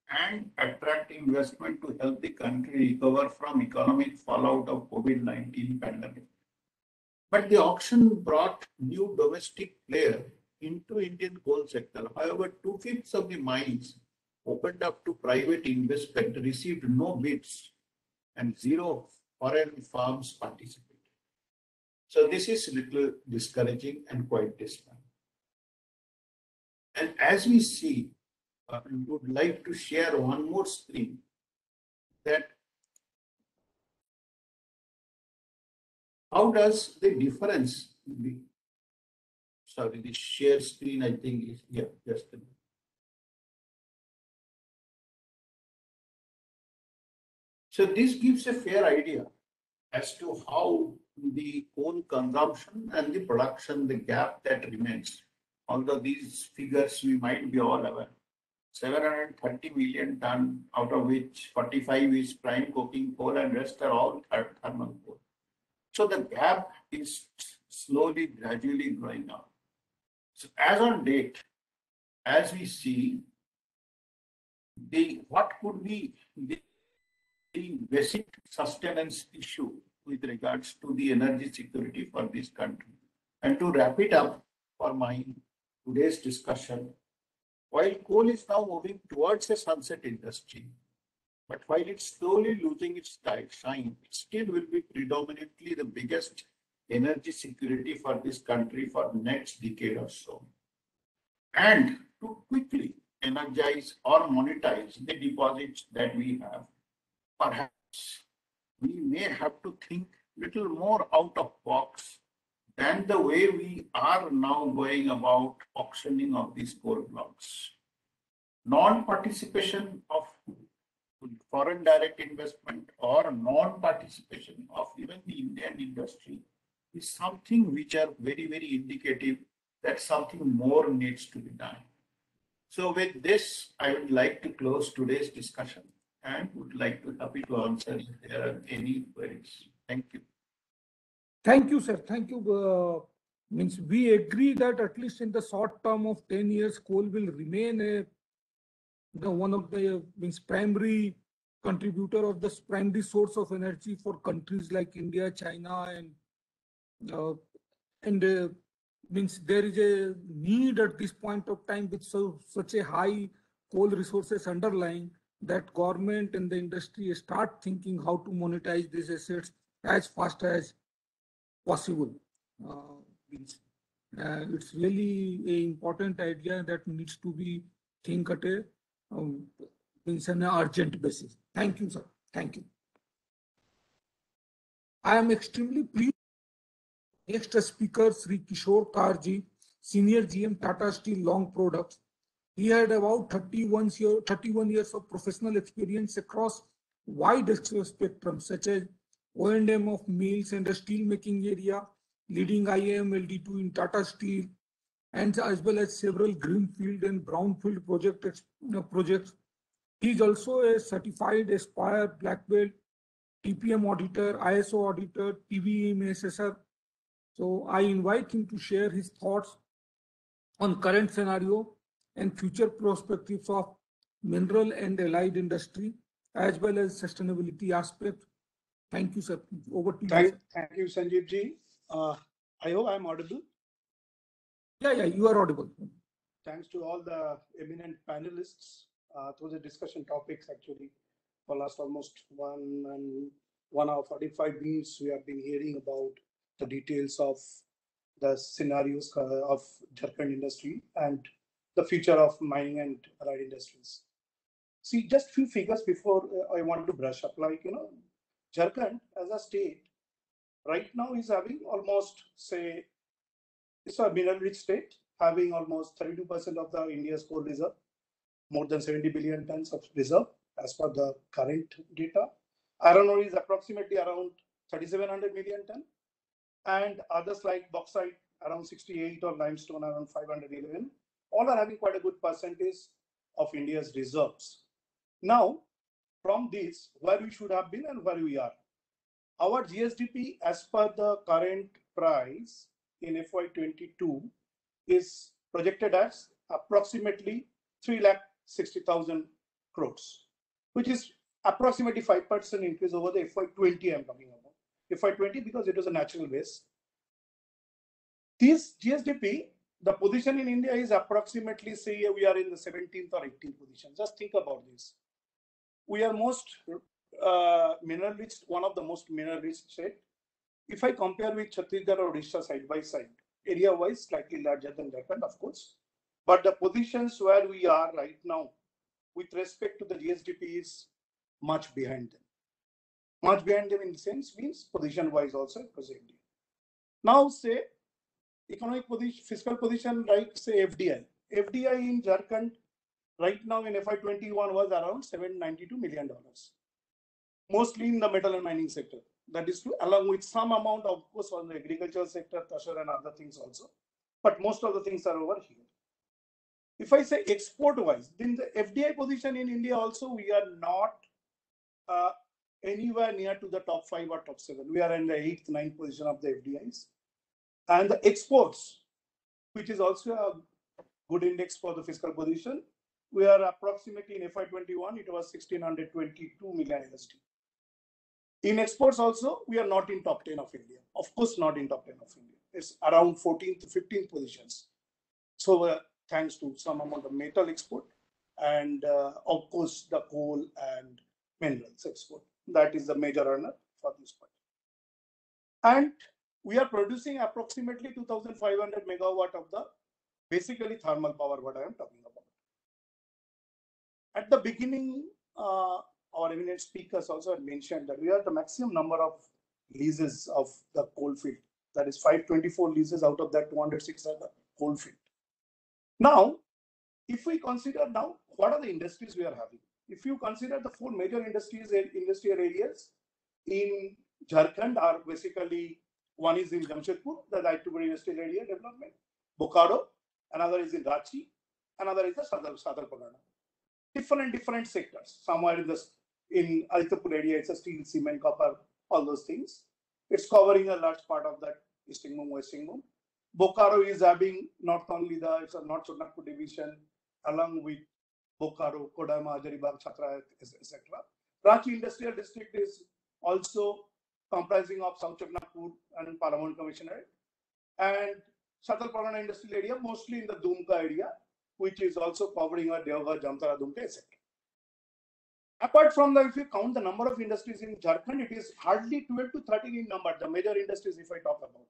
and attract investment to help the country recover from economic fallout of COVID-19 pandemic. But the auction brought new domestic player into Indian coal sector. However, 2/5 of the mines opened up to private investment received no bids and zero foreign firms participated. So this is little discouraging and quite dismal. And as we see, I would like to share one more screen that how does the difference be? Sorry, the share screen I think is, yeah, just a minute. So this gives a fair idea as to how the coal consumption and the production, the gap that remains. Although these figures we might be all aware. 730 million ton, out of which 45 is prime coking coal and rest are all thermal coal. So the gap is slowly, gradually growing up. So as on date, as we see, what could be the basic sustenance issue with regards to the energy security for this country. And to wrap it up for my today's discussion, while coal is now moving towards a sunset industry, but while it's slowly losing its shine, it still will be predominantly the biggest energy security for this country for the next decade or so. And to quickly energize or monetize the deposits that we have, perhaps we may have to think little more out of box than the way we are now going about auctioning of these coal blocks. Non-participation of foreign direct investment or non-participation of even the Indian industry is something which are very indicative that something more needs to be done. So with this, I would like to close today's discussion and would like to happy to answer if there are any queries. Thank you. Thank you, sir. Thank you, Means we agree that at least in the short term of 10 years, coal will remain one of the means primary contributor of the primary source of energy for countries like India, China, and means there is a need at this point of time with such a high coal resources underlying that government and the industry start thinking how to monetize these assets as fast as possible. It's really an important idea that needs to be think at a means an urgent basis. Thank you, sir. Thank you. I am extremely pleased. Next speaker, Sri Kishore Karji, Senior GM Tata Steel Long Products. He had about 31 years of professional experience across wide spectrum, such as O&M of mills and the steel making area, leading IAM LD2 in Tata Steel, and as well as several greenfield and brownfield projects. He is also a certified Aspire Black Belt, TPM auditor, ISO auditor, TVM assessor. So I invite him to share his thoughts on current scenario and future perspectives of mineral and allied industry, as well as sustainability aspect. Thank you, sir. Over to you. Thank you, Sanjeev ji. I hope I'm audible. Yeah, you are audible. Thanks to all the eminent panelists through the discussion topics. Actually, for last almost 1 hour 45 minutes, we have been hearing about the details of the scenarios of Jharkhand industry and the future of mining and allied industries. See, just few figures before I want to brush up. Like, Jharkhand as a state right now is having almost, say, it's a mineral-rich state, having almost 32% of the India's coal reserve, more than 70 billion tons of reserve as per the current data. Iron ore is approximately around 3,700 million ton, and others like bauxite around 68 or limestone around 511. All are having quite a good percentage of India's reserves. Now, from this, where we should have been and where we are. Our GSDP as per the current price in FY22 is projected as approximately 3,60,000 crores, which is approximately 5% increase over the FY20 I'm talking about. FY20 because it was a natural base. This GSDP, the position in India is approximately, say, we are in the 17th or 18th position. Just think about this. We are most mineral rich, one of the most mineral rich state. If I compare with Chhattisgarh or Odisha side by side, area-wise slightly larger than Jharkhand, of course, but the positions where we are right now, with respect to the GSDP, is much behind them. Much behind them in the sense means position-wise also because India. Now, say economic position, fiscal position, like say FDI. FDI in Jharkhand right now in FY21 was around $792 million, mostly in the metal and mining sector. That is true, along with some amount, of course, on the agricultural sector, Tashar and other things also. But most of the things are over here. If I say export-wise, then the FDI position in India also, we are not anywhere near to the top 5 or top 7. We are in the 8th, 9th position of the FDIs. And the exports, which is also a good index for the fiscal position, we are approximately in FY21, it was 1,622 million USD. In exports also, we are not in top 10 of India. Of course, not in top 10 of India. It's around 14th to 15th positions. So thanks to some amount of metal export and of course the coal and minerals export. That is the major earner for this part. And we are producing approximately 2,500 megawatt of the basically thermal power, what I am talking about. At the beginning, our eminent speakers also had mentioned that we have the maximum number of leases of the coal field. That is 524 leases, out of that 206 are the coal field. Now, if we consider now, what are the industries we are having? If you consider the 4 major industrial areas in Jharkhand are basically, one is in Jamshedpur, the Raitupuri industrial area development, Bokaro, another is in Ranchi, another is the Sadar Pagana. Different sectors. Somewhere in Aditapur area, it's a steel, cement, copper, all those things. It's covering a large part of that East Singhbhum, West Singhbhum. Bokaro is having not only it's a North Nagpur division along with Bokaro, Kodama, Haribagh, Chhatra, etc. Ranchi Industrial District is also comprising of South Nagpur and Paramount Commissionerate, and Shatal Parana Industrial Area, mostly in the Dumka area, which is also covering Deoghar, Jamtara, Dumka, etc. Apart from that, if you count the number of industries in Jharkhand, it is hardly 12 to 13 in number, the major industries if I talk about.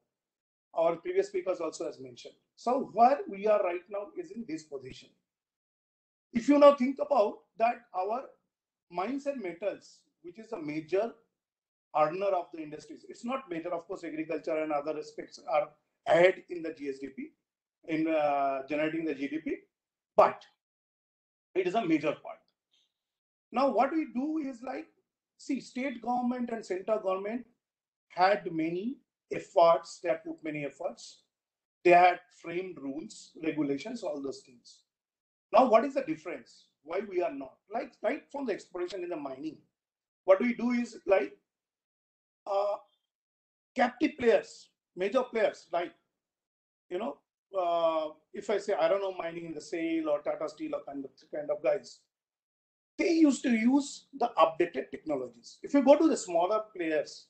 Our previous speakers also has mentioned. So where we are right now is in this position. If you now think about that, our mines and metals, which is a major earner of the industries, it's not major, of course, agriculture and other aspects are ahead in the GSDP, in generating the GDP, but it is a major part. Now, what we do is like, see, state government and central government had many efforts, they had took many efforts. They had framed rules, regulations, all those things. Now, what is the difference? Why we are not? Like right from the exploration in the mining, what we do is like captive players, major players, like, you know, if I say, I don't know, mining in the SAIL or Tata Steel or kind of guys, they used to use the updated technologies. If you go to the smaller players,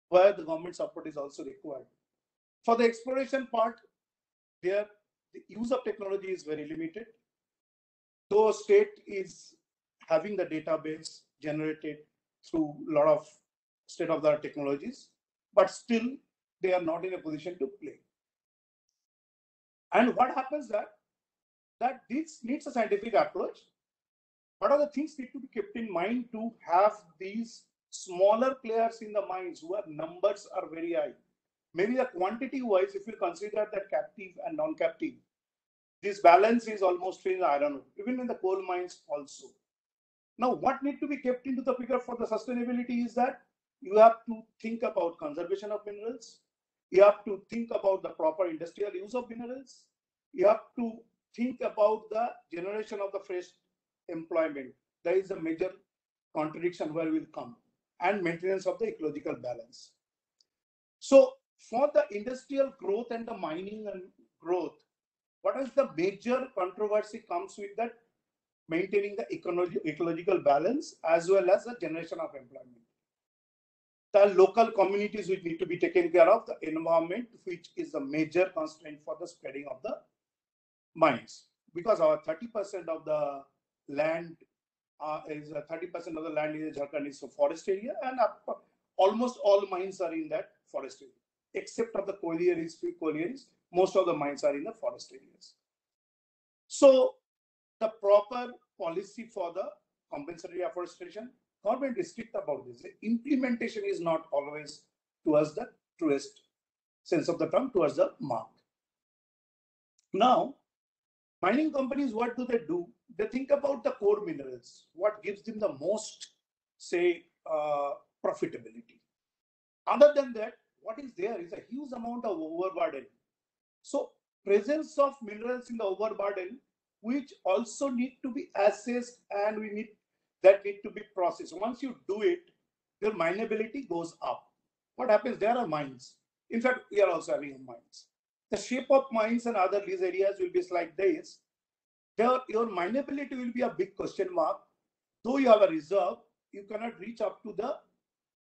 where the government support is also required, for the exploration part, the use of technology is very limited. Though state is having the database generated through a lot of state-of-the-art technologies, but still they are not in a position to play. And what happens that this needs a scientific approach. What are the things need to be kept in mind to have these smaller players in the mines who have numbers are very high? Maybe the quantity wise, if you consider that captive and non-captive, this balance is almost in iron ore, even in the coal mines also. Now, what need to be kept into the picture for the sustainability is that you have to think about conservation of minerals. You have to think about the proper industrial use of minerals. You have to think about the generation of the fresh employment. There is a major contradiction where will come, and maintenance of the ecological balance. So for the industrial growth and the mining and growth, what is the major controversy comes with that? Maintaining the ecological balance as well as the generation of employment. The local communities which need to be taken care of, the environment, which is a major constraint for the spreading of the mines, because our 30% of the land is 30% of the land in Jharkhand is a forest area, and almost all mines are in that forest area, except of the collieries, few collieries. Most of the mines are in the forest areas. So the proper policy for the compensatory afforestation, government is strict about this. The implementation is not always towards the truest sense of the term, towards the mark. Now, mining companies, what do? They think about the core minerals, what gives them the most, say, profitability. Other than that, what is there is a huge amount of overburden. So presence of minerals in the overburden, which also need to be assessed, and need to be processed. Once you do it, your mineability goes up. What happens? There are mines. In fact, we are also having mines. The shape of mines and other these areas will be like this. Your mineability will be a big question mark. Though you have a reserve, you cannot reach up to the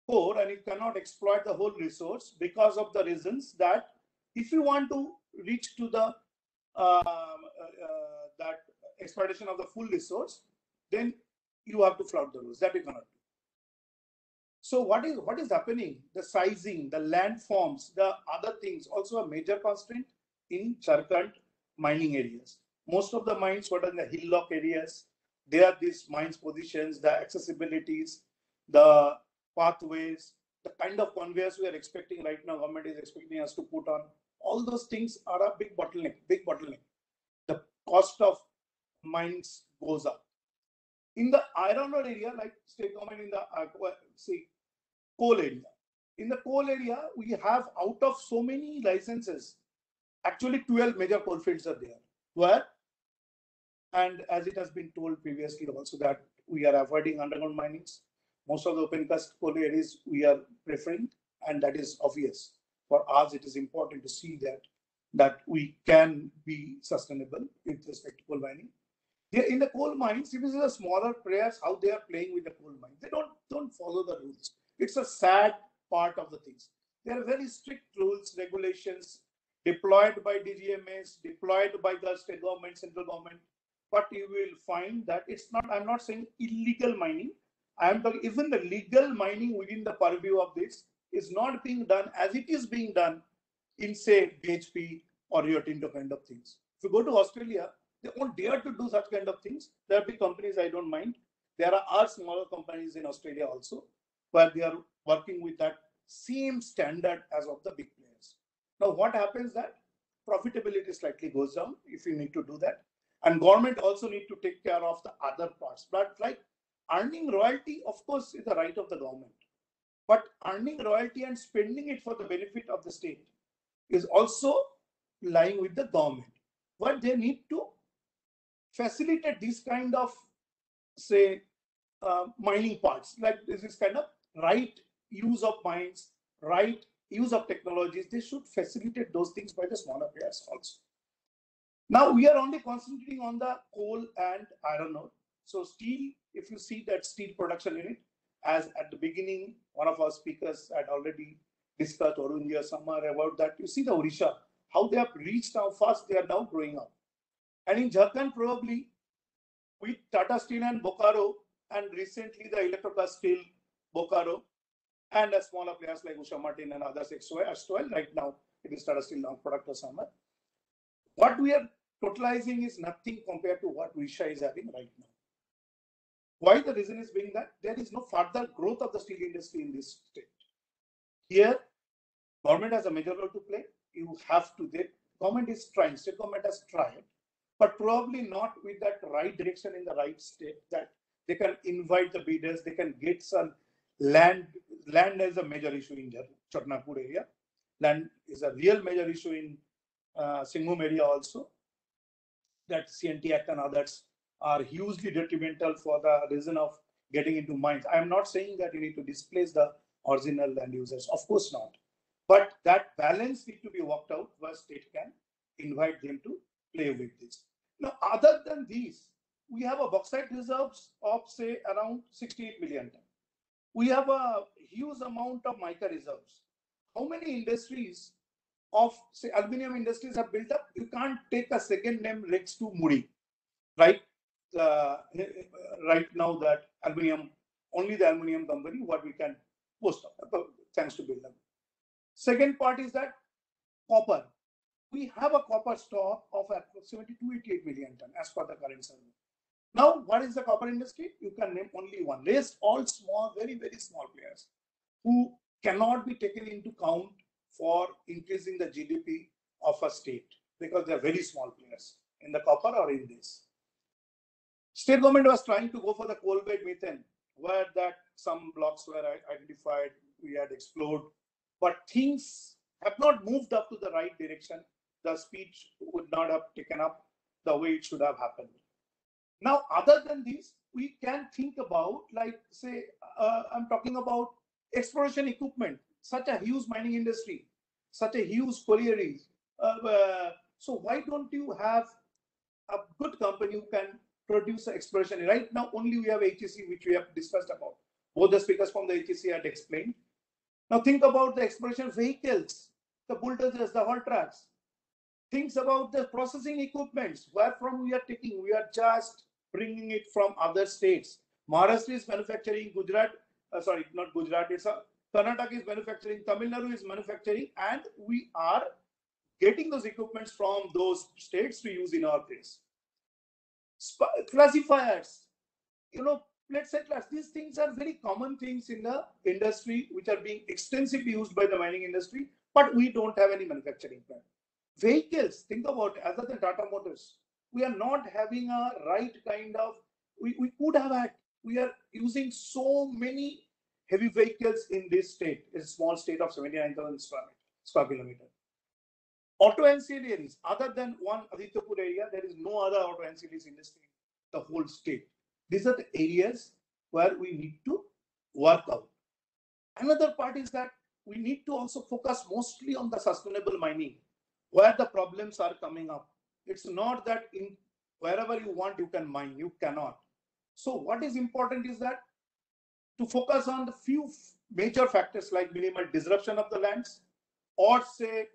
core and you cannot exploit the whole resource, because of the reasons that if you want to reach to the that exploitation of the full resource, then you have to flood the roads. That you cannot do. So what is happening? The sizing, the landforms, the other things, also a major constraint in Jharkhand mining areas. Most of the mines, what are in the hillock areas, they are these mines positions, the accessibilities, the pathways, the kind of conveyors we are expecting right now, government is expecting us to put on. All those things are a big bottleneck, The cost of mines goes up. In the iron ore area, like state government in the coal area. In the coal area, we have out of so many licenses, actually 12 major coal fields are there. Where, and as it has been told previously also, that we are avoiding underground minings. Most of the open cast coal areas we are preferring, and that is obvious. For us, it is important to see that that we can be sustainable with respect to coal mining. In the coal mines, if you see the smaller players, how they are playing with the coal mines, they don't follow the rules. It's a sad part of the things. There are very strict rules, regulations deployed by DGMS, deployed by the state government, central government. But you will find that it's not, I'm not saying illegal mining. I am talking even the legal mining within the purview of this is not being done as it is being done in, say, BHP or Rio Tinto kind of things. If you go to Australia, they won't dare to do such kind of things. There are big companies, I don't mind. There are smaller companies in Australia also, where they are working with that same standard as of the big players. Now, what happens that profitability slightly goes down if you need to do that. And government also need to take care of the other parts. But like earning royalty, of course, is the right of the government. But earning royalty and spending it for the benefit of the state is also lying with the government. What they need to facilitate this kind of, say, mining parts, like this is kind of right use of mines, right use of technologies. They should facilitate those things by the smaller players also. Now we are only concentrating on the coal and iron ore. So steel, if you see that steel production unit, as at the beginning, one of our speakers had already discussed, Arunji Samar, about that. You see the Odisha, how they have reached how fast they are now growing up. And in Jharkhand, probably with Tata Steel and Bokaro, and recently the Electroplast Steel, Bokaro, and a smaller players like Usha Martin and others, Astral, right now it is Tata Steel long product or summer. What we are totalizing is nothing compared to what Odisha is having right now. Why the reason is being that there is no further growth of the steel industry in this state. Here, government has a major role to play. You have to, the government is trying, state government has tried, but probably not with that right direction in the right state, that they can invite the bidders, they can get some land. Land is a major issue in Chotnagpur area. Land is a real major issue in Singhbhum area also. That CNT Act and others are hugely detrimental for the reason of getting into mines. I am not saying that you need to displace the original land users, of course not. But that balance needs to be worked out where state can invite them to play with this. Now, other than these, we have a bauxite reserves of, say, around 68 million tons. We have a huge amount of mica reserves. How many industries of, say, aluminum industries have built up? You can't take a second name next to Muri, right? Right now that aluminum, only the aluminum company, what we can post up, thanks to Birla. Second part is that copper. We have a copper stock of approximately 288 million ton as per the current survey. Now, what is the copper industry? You can name only one. Rest all small, very, very small players who cannot be taken into account for increasing the GDP of a state because they are very small players in the copper or in this. State government was trying to go for the coal bed methane, where that some blocks were identified, we had explored, but things have not moved up to the right direction. The speed would not have taken up the way it should have happened. Now, other than this, we can think about, like, say, I'm talking about exploration equipment, such a huge mining industry, such a huge collieries. So why don't you have a good company who can produce exploration? Right now, only we have HEC, which we have discussed about. Both the speakers from the HEC had explained. Now think about the exploration vehicles, the bulldozers, the haul tracks. Think about the processing equipments, where from we are taking, we are just bringing it from other states. Maharashtra is manufacturing, Gujarat, sorry, not Gujarat, it's Karnataka is manufacturing, Tamil Nadu is manufacturing, and we are getting those equipments from those states to use in our place. Classifiers, you know, let's say class, these things are very common things in the industry, which are being extensively used by the mining industry, but we don't have any manufacturing plant. Vehicles, think about it, other than Tata Motors, we are not having a right kind of, we could have had, we are using so many heavy vehicles in this state. It's a small state of 79,000 square kilometer. Auto ancillaries, other than one Adityapur area, there is no other auto ancillaries in the state, the whole state. These are the areas where we need to work out. Another part is that we need to also focus mostly on the sustainable mining. where the problems are coming up. It's not that in wherever you want, you can mine, you cannot. So what is important is that to focus on the few major factors like minimal disruption of the lands, or say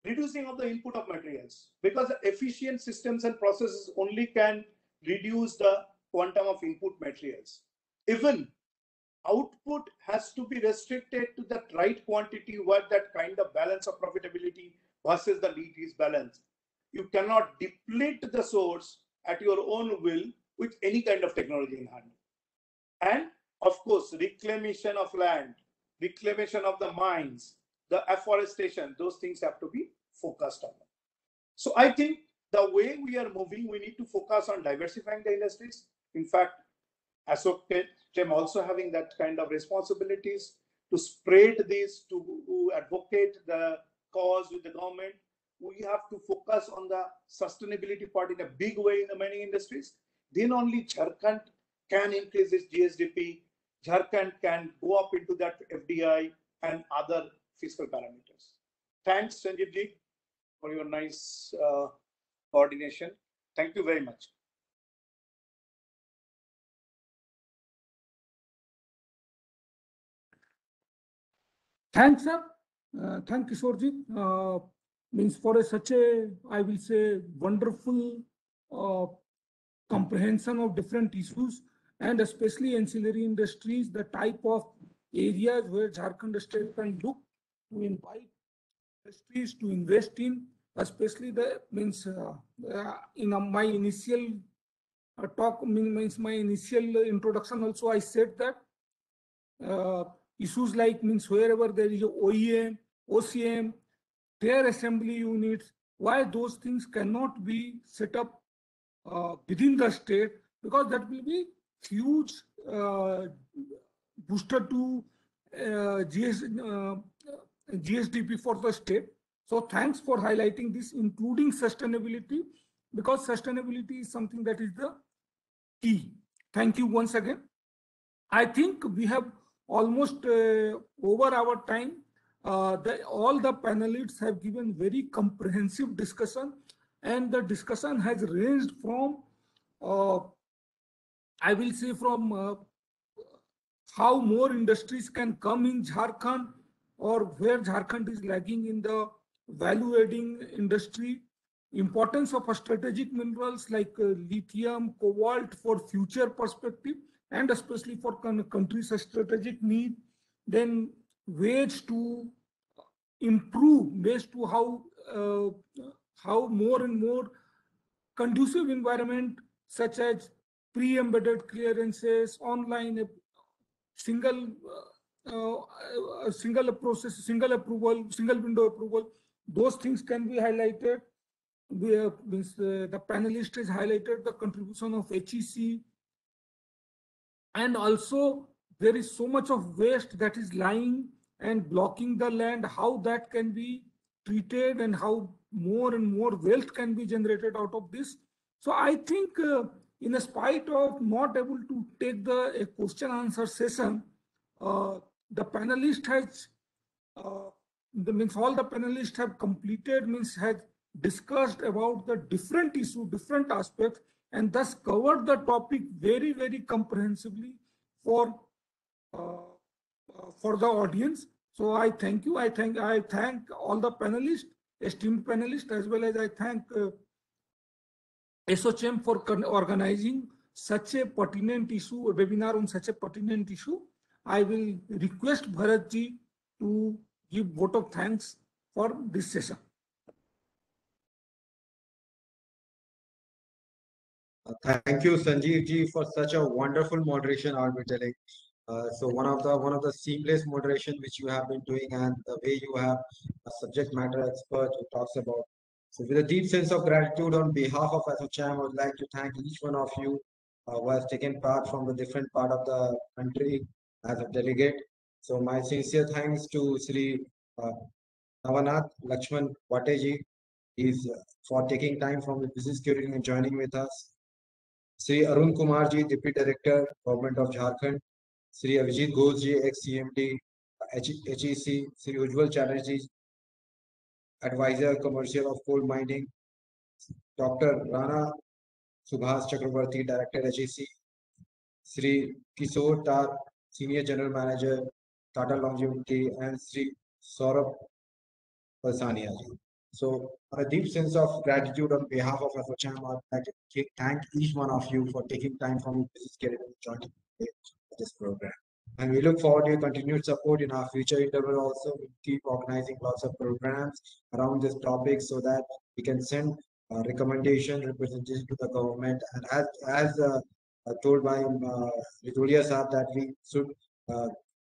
reducing of the input of materials, because efficient systems and processes only can reduce the quantum of input materials. Even output has to be restricted to the right quantity where that kind of balance of profitability versus the need is balanced. You cannot deplete the source at your own will with any kind of technology in hand. And of course, reclamation of land, reclamation of the mines, the afforestation, those things have to be focused on. So I think the way we are moving, we need to focus on diversifying the industries. In fact, ASSOCHEM also having that kind of responsibilities to spread this, to advocate the cause with the government. We have to focus on the sustainability part in a big way in the mining industries. Then only Jharkhand can increase its GSDP. Jharkhand can go up into that FDI and other fiscal parameters. Thanks, Sanjeev ji, for your nice coordination. Thank you very much. Thanks, sir. Thank you, Kishorji. Means for such a, I will say, wonderful comprehension of different issues, and especially ancillary industries, the type of areas where Jharkhand state can look to invite industries to invest in, especially the means in my initial talk, means my initial introduction also I said that issues like means wherever there is a OEM, OCM, their assembly units, why those things cannot be set up within the state, because that will be huge booster to GSDP for the state. So thanks for highlighting this, including sustainability, because sustainability is something that is the key. Thank you once again. I think we have almost over our time. All the panelists have given very comprehensive discussion, and the discussion has ranged from I will say from how more industries can come in Jharkhand, or where Jharkhand is lagging in the value adding industry, importance of strategic minerals like lithium, cobalt for future perspective, and especially for country's strategic need, then ways to improve, ways to how more and more conducive environment such as pre-embedded clearances, online single process, single approval, single window approval, those things can be highlighted. The panelist has highlighted the contribution of HEC, and also there is so much of waste that is lying and blocking the land, how that can be treated and how more and more wealth can be generated out of this. So I think in spite of not able to take the question answer session, the panelist has means all the panelists have completed, means had discussed about the different issue, different aspects, and thus covered the topic very, very comprehensively for the audience. So I thank you. I thank all the panelists, esteemed panelists, as well as I thank ASSOCHEM for organizing such a pertinent issue, a webinar on such a pertinent issue. I will request Bharat ji to give vote of thanks for this session. Thank you, Sanjeev ji, for such a wonderful moderation, I'll be telling. So one of the seamless moderation which you have been doing, and the way you have a subject matter expert who talks about. So with a deep sense of gratitude on behalf of ASSOCHEM, I would like to thank each one of you who has taken part from the different part of the country as a delegate. So my sincere thanks to Sri Navanath Lakshman Vateji for taking time from his busy schedule and joining with us. Sri Arun Kumar ji, Deputy Director, Government of Jharkhand. Sri Avijit Ghosh ji, ex-CMD, HEC. Sri Ujjwal Chatterjee, Advisor Commercial of Coal Mining, Dr. Rana Subhas Chakrabarti, Director HEC, Sri Kishore Tar, Senior General Manager, Tata Longevity, and Sri Saurabh Palsania. So, on a deep sense of gratitude on behalf of ASSOCHAM, I'd like to thank each one of you for taking time from your busy schedule to join this program. And we look forward to your continued support in our future interval also. We keep organizing lots of programs around this topic so that we can send recommendation representation to the government. And as told by Ritolia Saab, that we should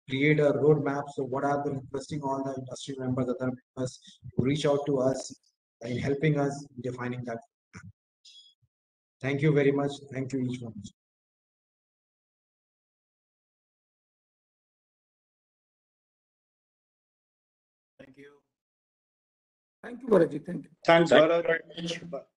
create a roadmap. So what are the requesting all the industry members, other members to reach out to us in helping us in defining that. Thank you very much. Thank you each one. Thank you. Thank you, Bharatji. Thank you. Thanks, Thank you Bharat. very much.